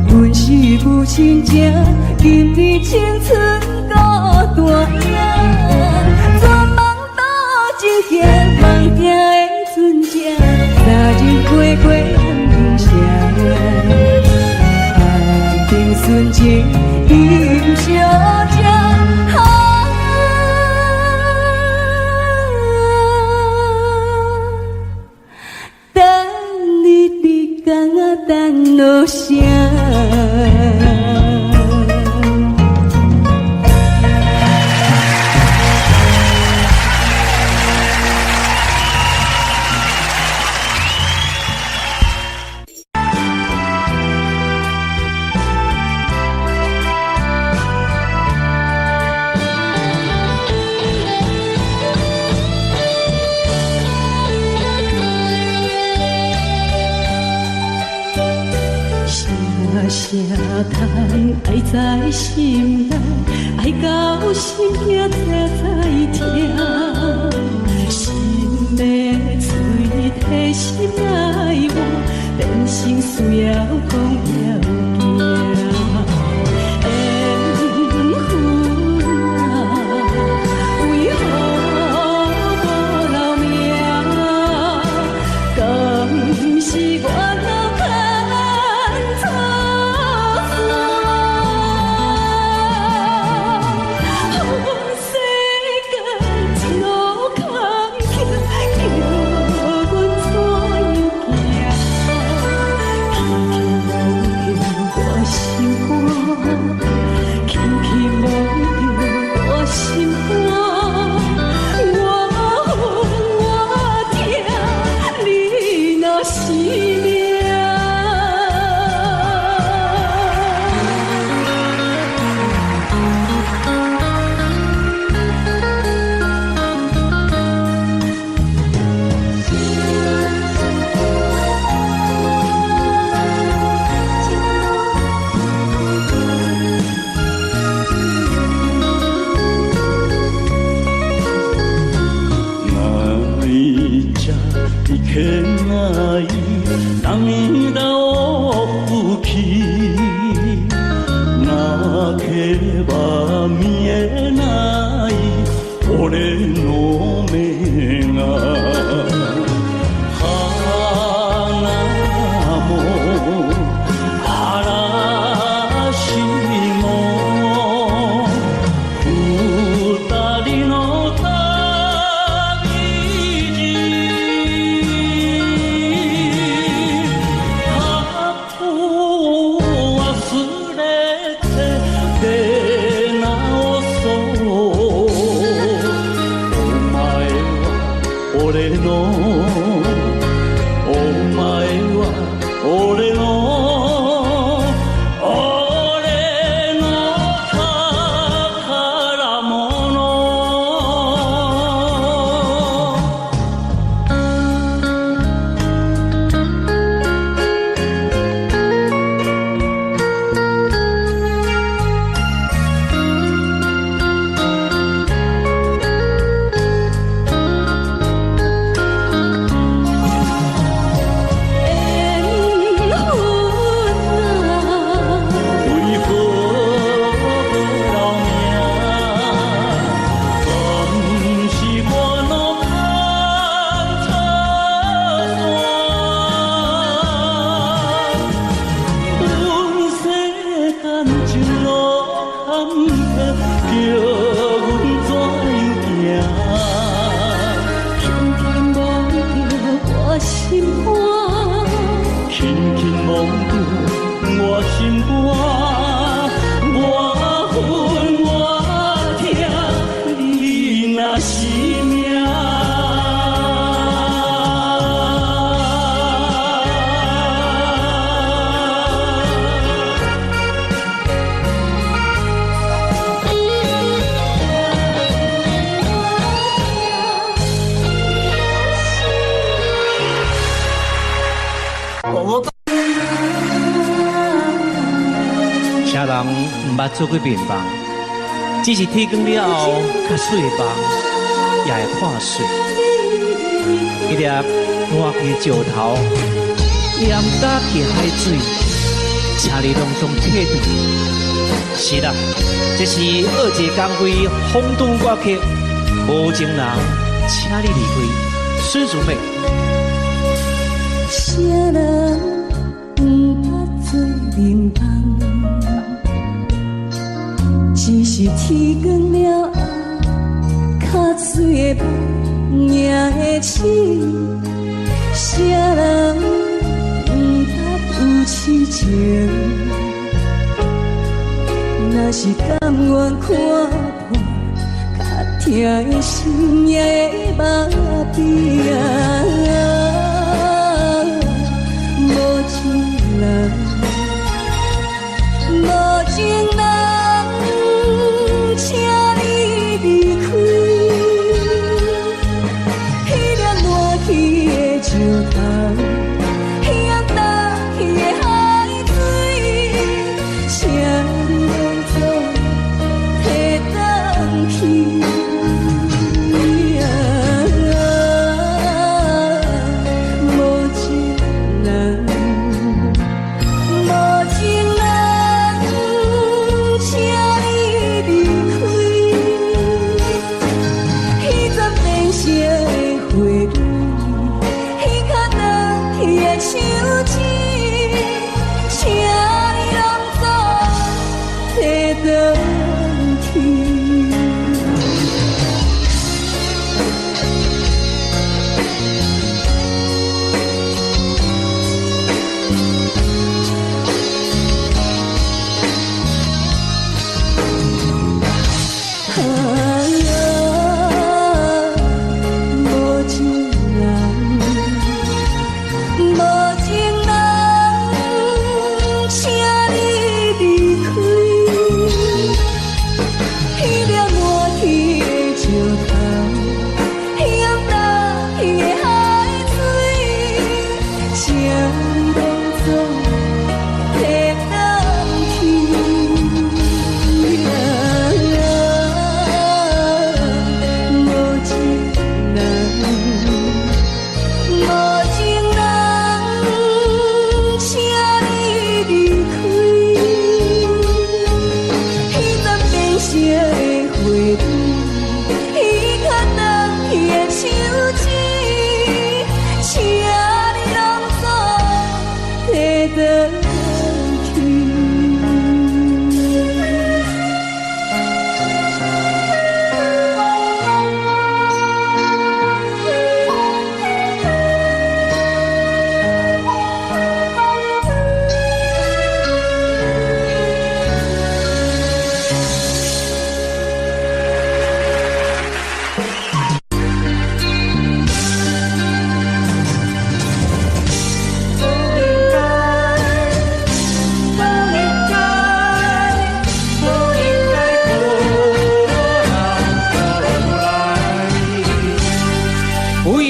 阮是母亲情，今年青春孤单影，全梦倒一遐，梦听的船只，昨日过过安平城，安平纯情今小姐。等落声。声叹爱在心内，爱到心惊才痛，心要嘴提心爱我，变成需要讲要行。缘分啊，为何无留名？敢是我老看错？俺のお前は俺の宝物请人毋捌做过面房，只是天光了后，较水的房也会破碎。一粒烂去的石头，淹打去海水，请你拢总退掉。是啦，这是二姐刚为风度歌曲，无情人，请你离开，孙淑美。啥人毋捌做面房？只是天光了后，较水的梦也会醒。啥人毋捌有痴情？若是甘愿看破，较痛的心也会麻痹啊！无情人，无情人。请你离开，迄粒烂去的石头，淹打去的海水，请你拢总摕回去。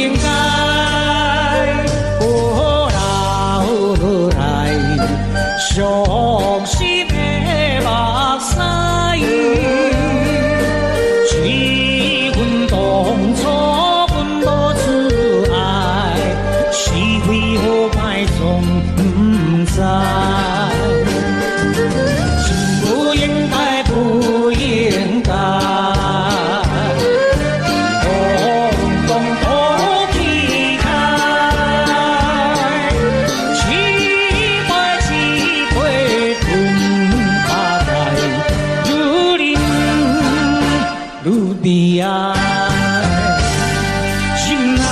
应该过老来，伤心的目屎。几分当初阮无自爱，是非好歹总不知。不应该，不应该。悲哀，心爱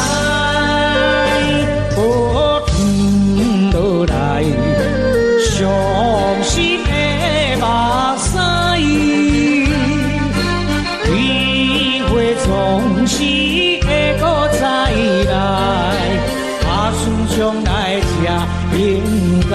波转落来，伤心的目屎，机会总是会搁再来，打算将来才应该。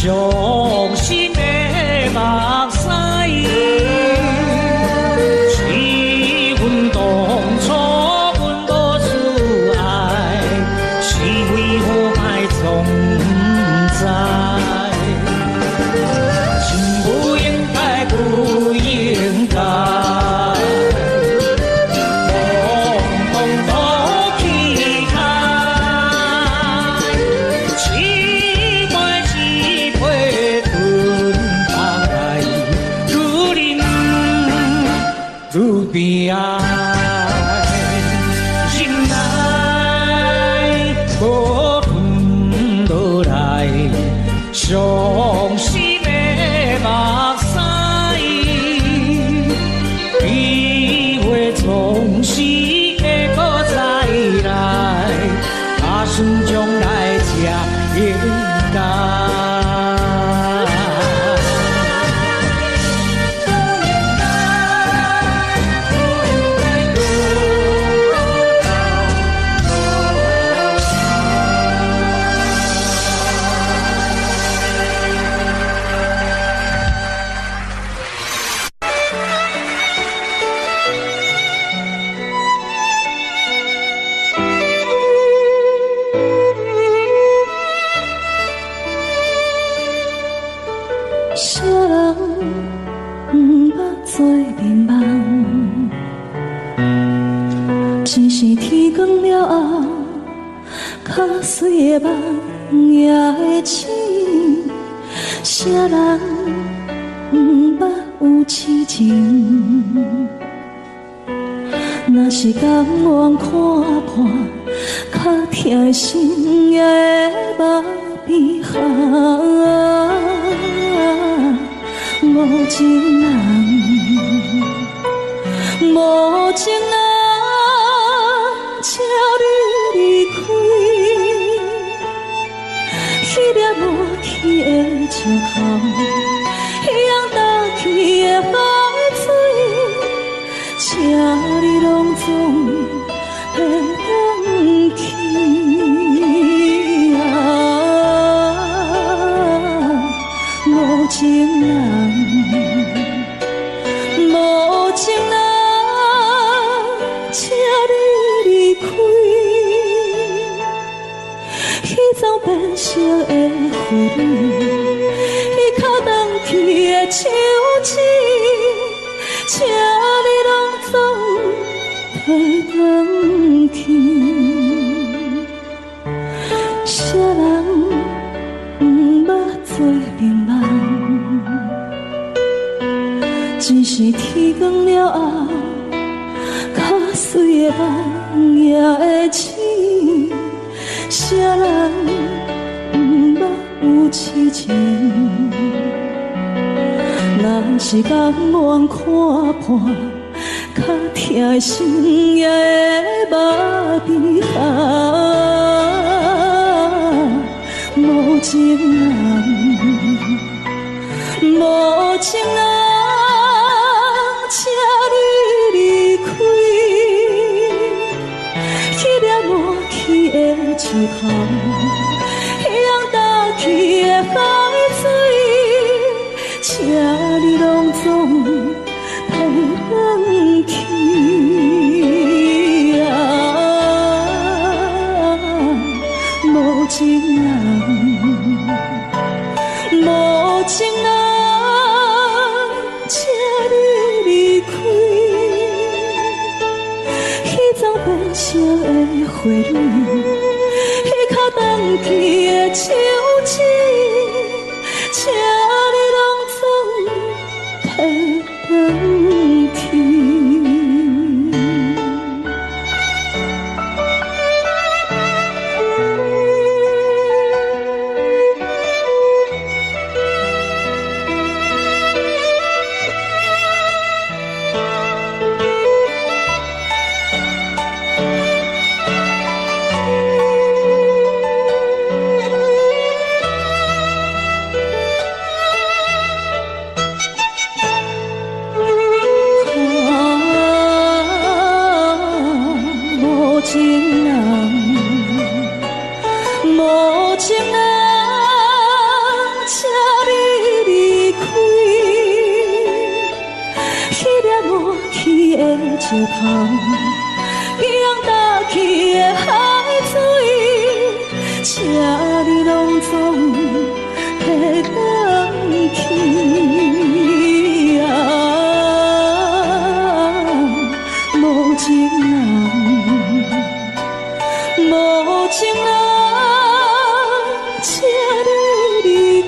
伤心的目屎，是阮当初阮无自爱，是非好歹总不知，真不应该，不应该。悲哀，心爱波转落来，伤心的目屎，机会总是会搁再来，打算将来才应该。啥人不捌做眠梦？只是天光了后，较水的梦也会醒。啥人不捌有痴情？若是甘愿看破，较疼的心也会悲伤。无情人，无情人，请你离开。迄粒无去的石头，迄样倒去的海水，请你拢总会回去啊！无情人。无情人，请你离开。彼种变色的花，彼较长去的手指，请你拢总摕回去。啥人不捌做眠梦？只是天光了后，较水的梦也会醒。啥人不捌有痴情？若是甘愿看破，较疼的心也会悲伤。无情人。无情人请你离开，迄粒无去的树头，迄样倒去的海水，请你拢总带返去啊！无情人，无情人，请你离开。迄丛变色的花蕊，迄颗放去的手指，请你拢总带返去。石头，一样打起的海水，请你拢总带返去啊！无情人，无情人，请你离开。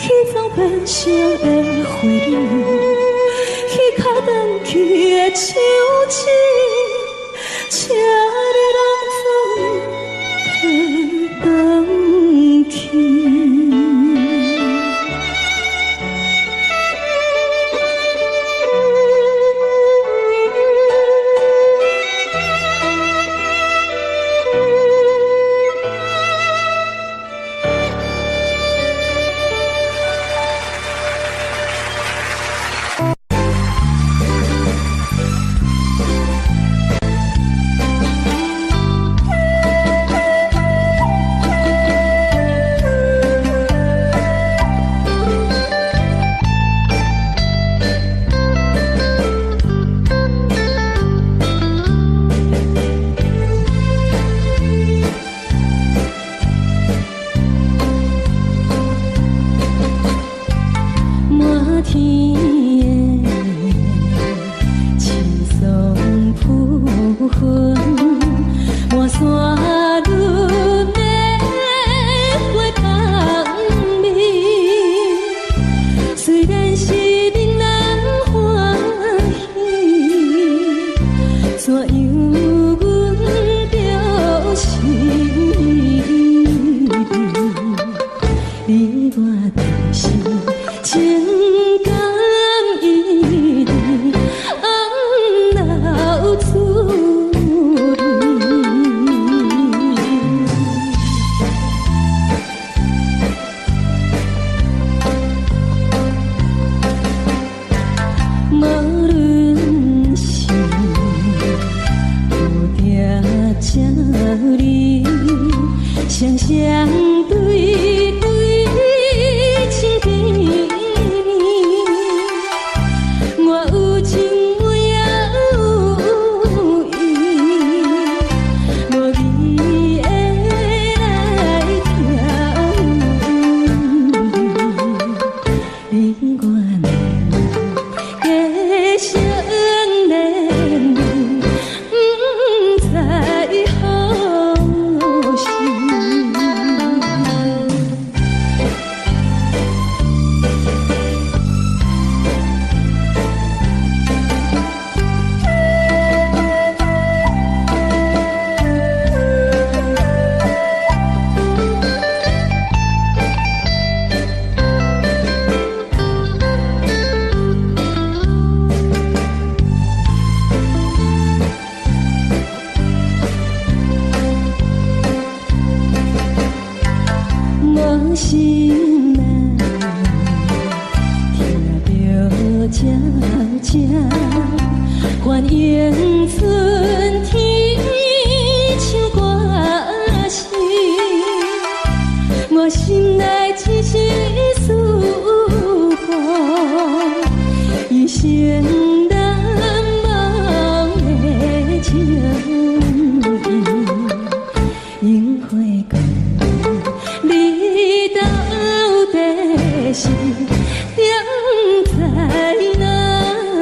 迄丛变色的花蕊。等去的手指，请你拢总带返去。相对对，情比你。心定在哪里？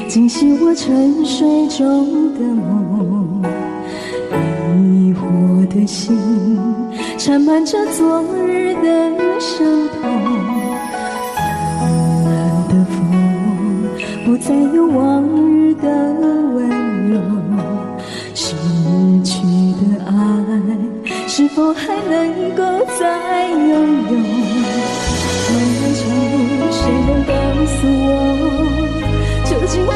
惊醒我沉睡中的梦，疑惑的心缠满着昨日的伤痛。懒懒的风不再有往日的温柔，失去的爱是否还能够再拥有？诉我，究竟会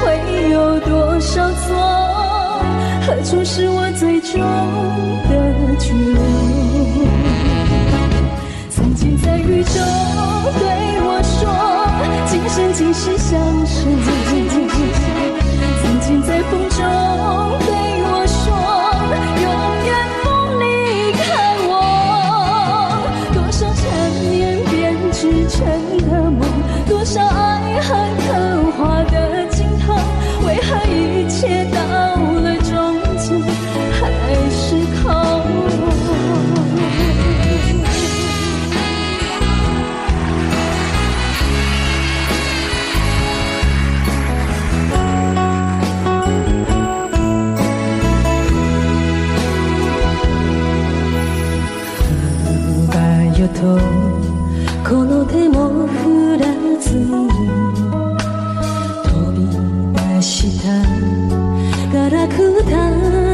有多少错？何处是我最终的居落？曾经在雨中对我说，今生今世相守。曾经在风中对我说，永远不离开我。多少缠绵编织成的梦，多少爱恨刻画的镜头，为何一切到了终极还是空？この手も振らずに飛び出したガラクタ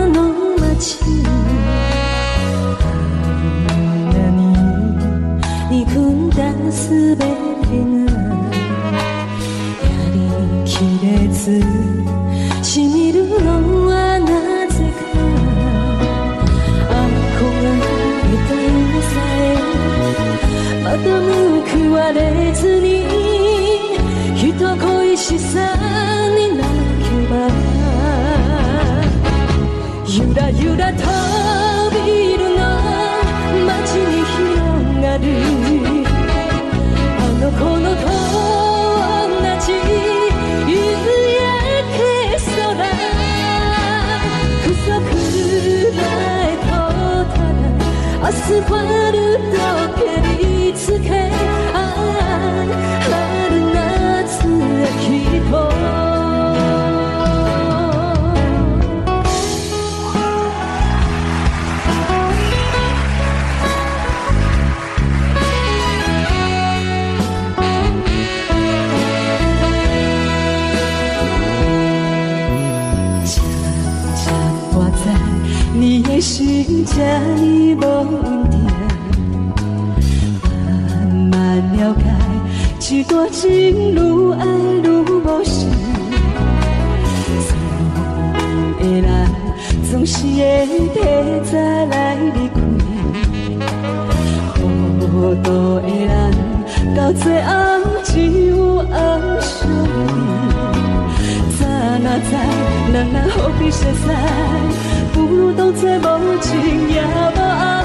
の街に、あんなに憎んだすべてがやりきれずしみるのはなぜか。憧れた夢さえまた報われずに、人恋しさに泣けばゆらゆら飛びるの街に広がるあの頃と同じ夕焼け空、くそくらえとただアスファルト蹴りつけ、春夏秋冬你也是这一梦的，慢慢了解，许多情路爱路无时，总的人总是会提早来离开，孤独的人到最暗只有暗伤你，早哪知人人何必熟悉？不如当作无情也无爱，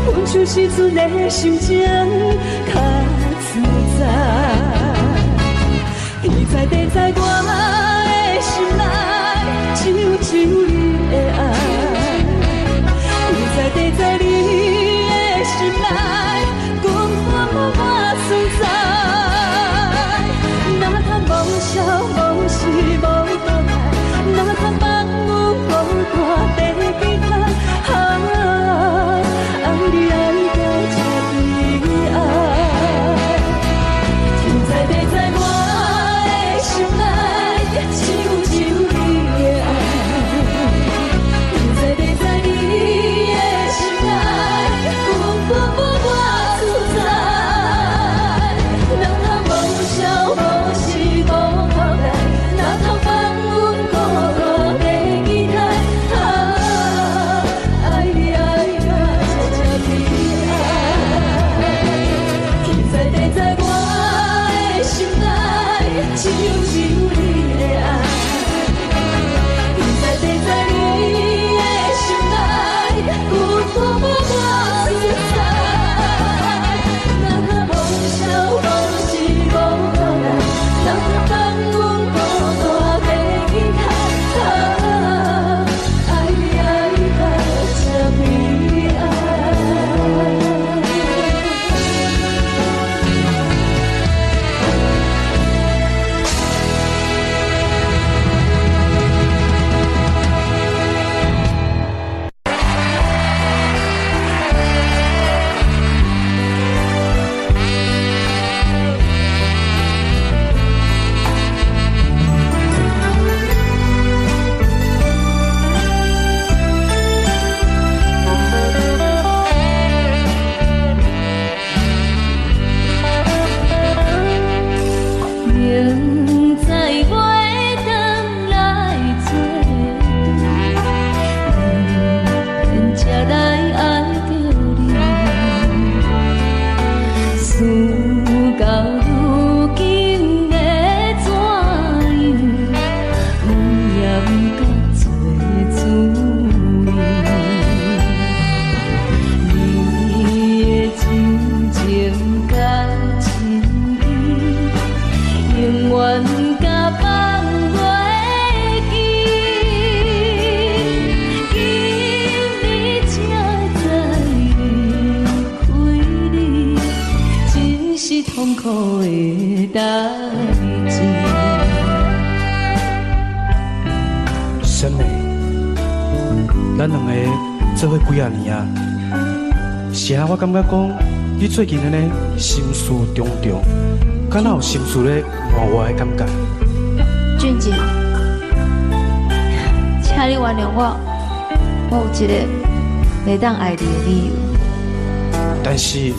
阮像时阵的心情较自在。你在地在我的心内，只有你的爱。你在地在你的心内，讲我存在。哪通无笑无死无倒来，哪通放阮孤单在其他，爱你爱到这悲哀。天在地在我的心内，只有你的爱。天在地在你的心内，我自在。哪通无笑无死无倒来，哪通放阮孤单在其他，爱你爱到这悲哀。天在地在我的心内，只有你的爱。天在地在你的心内，我自在。哪通无笑无死无倒来，哪通放阮孤单在其他，爱你爱到这悲哀。是痛苦的代志。沈妹，咱两个做伙几啊年啊，是啊，我感觉讲你最近安尼心事重重，敢若有心事咧换我的感觉。俊杰，请你原谅我，我有一个袂当爱你的理由。但是，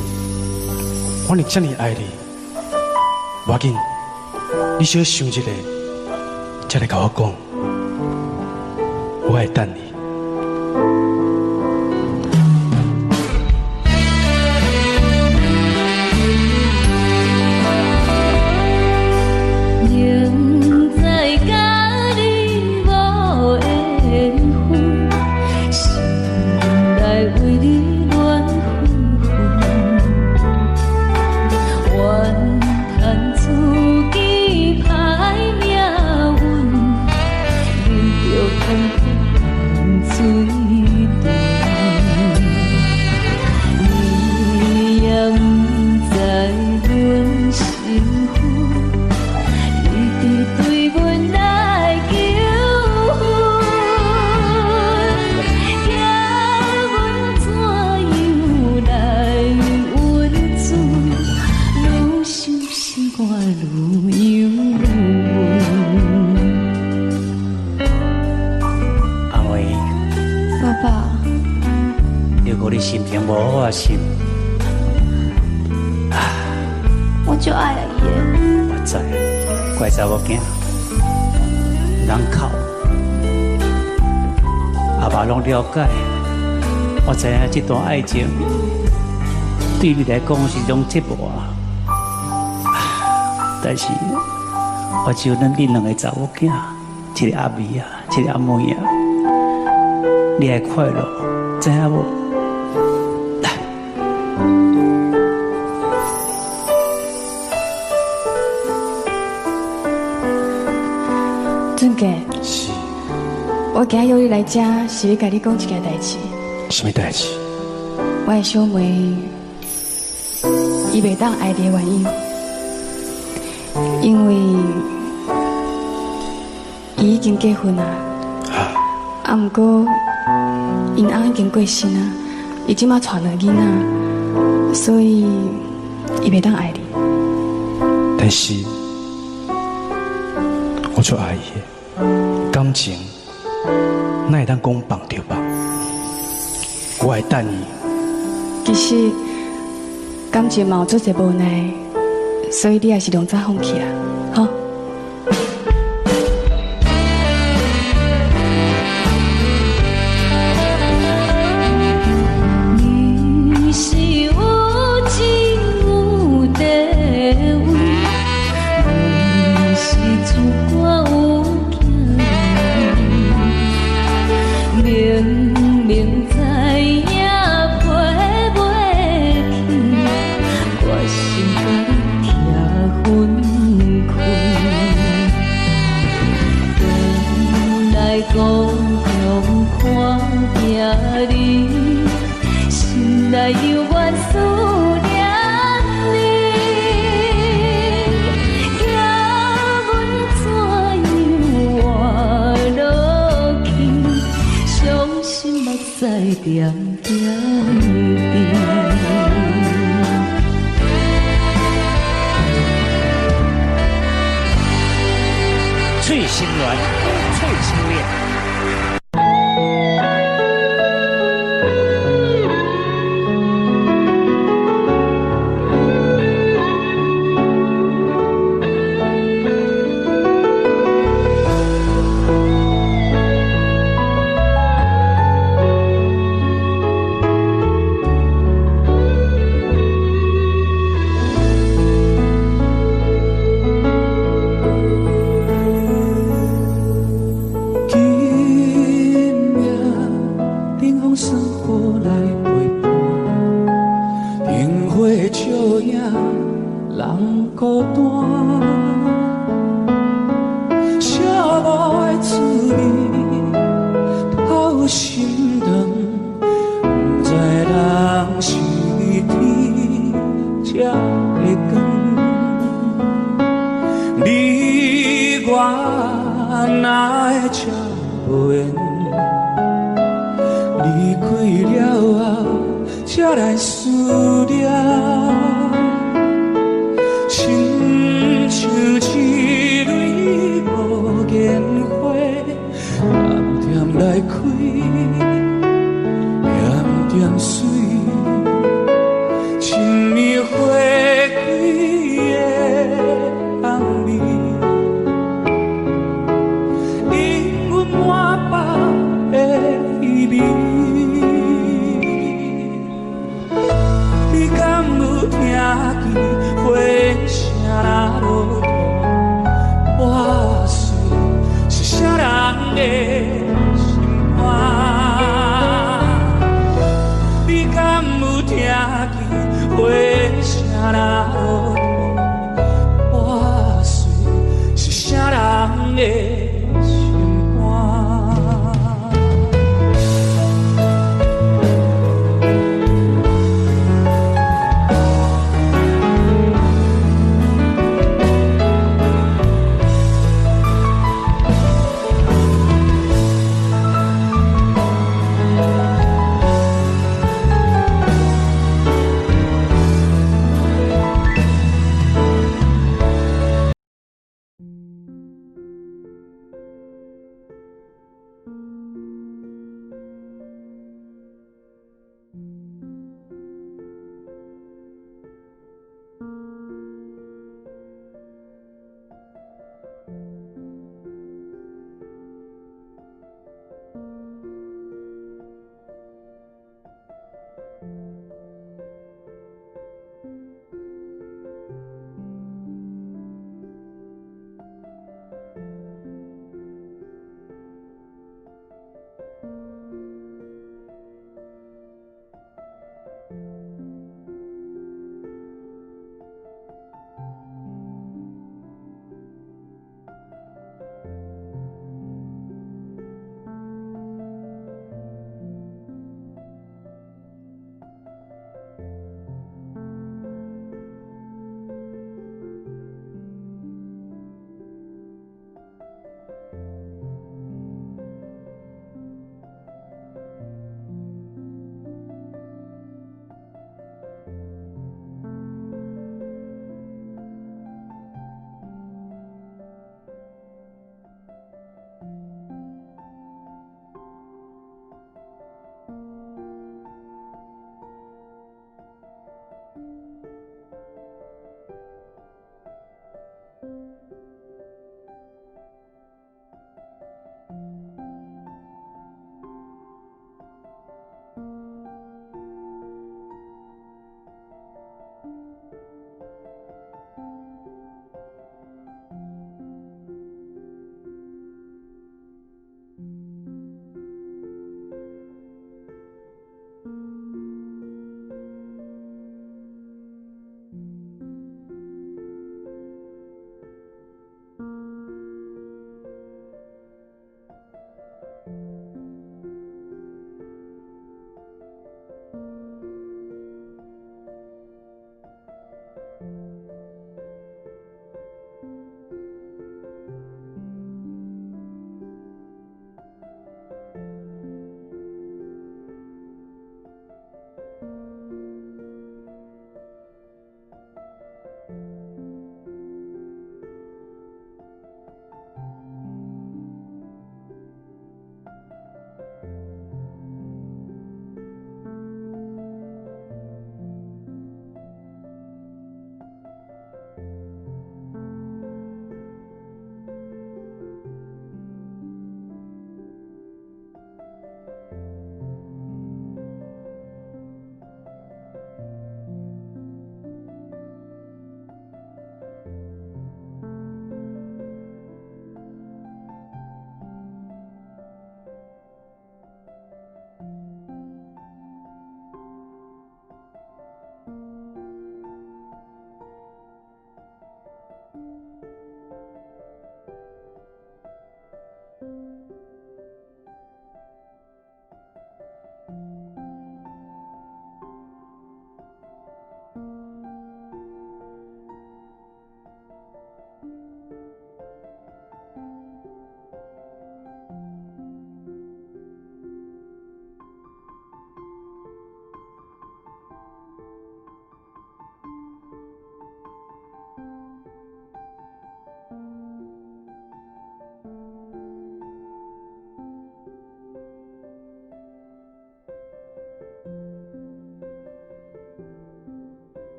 我若这么爱你，无要紧，你小想一下，才来甲我讲，我会等你。仍在甲你无缘分，心内为你乱纷纷，怨叹自己歹命运，忍着痛苦淡水长。你也不知阮幸福。对阮来求婚，叫阮怎样来温存？愈想心肝愈忧闷。阿妹，爸爸，如果你心情无好啊心，我就爱伊的。我知，怪查某囝，人哭，阿爸拢了解。我知影这段爱情对你来讲是一种折磨，但是我只有咱恁两个查某囝，一个阿妹啊，一个阿妹啊，你会快乐，知影无？俊杰，是，我今日约你来这，是要甲你讲一件代志。什么代志？我的小妹，伊袂当爱你的原因，因为伊已经结婚啦。啊，毋过因翁已经过身啦，伊即马带了囡仔，所以伊袂当爱你。但是，我就爱伊的感情，哪会当讲放就放？我会等伊。其实感情嘛有做者无奈，所以你也是两早放弃啦，吼。你是有情有地位，阮是主管有囝儿，明明知影陪袂去，我心甲你拆分开。回来故乡看囝儿。心内犹原思念你，叫阮怎样活落去？伤心目屎点点滴。翠心软，翠心恋。才会感哪会这无缘？离开了后，才来思念。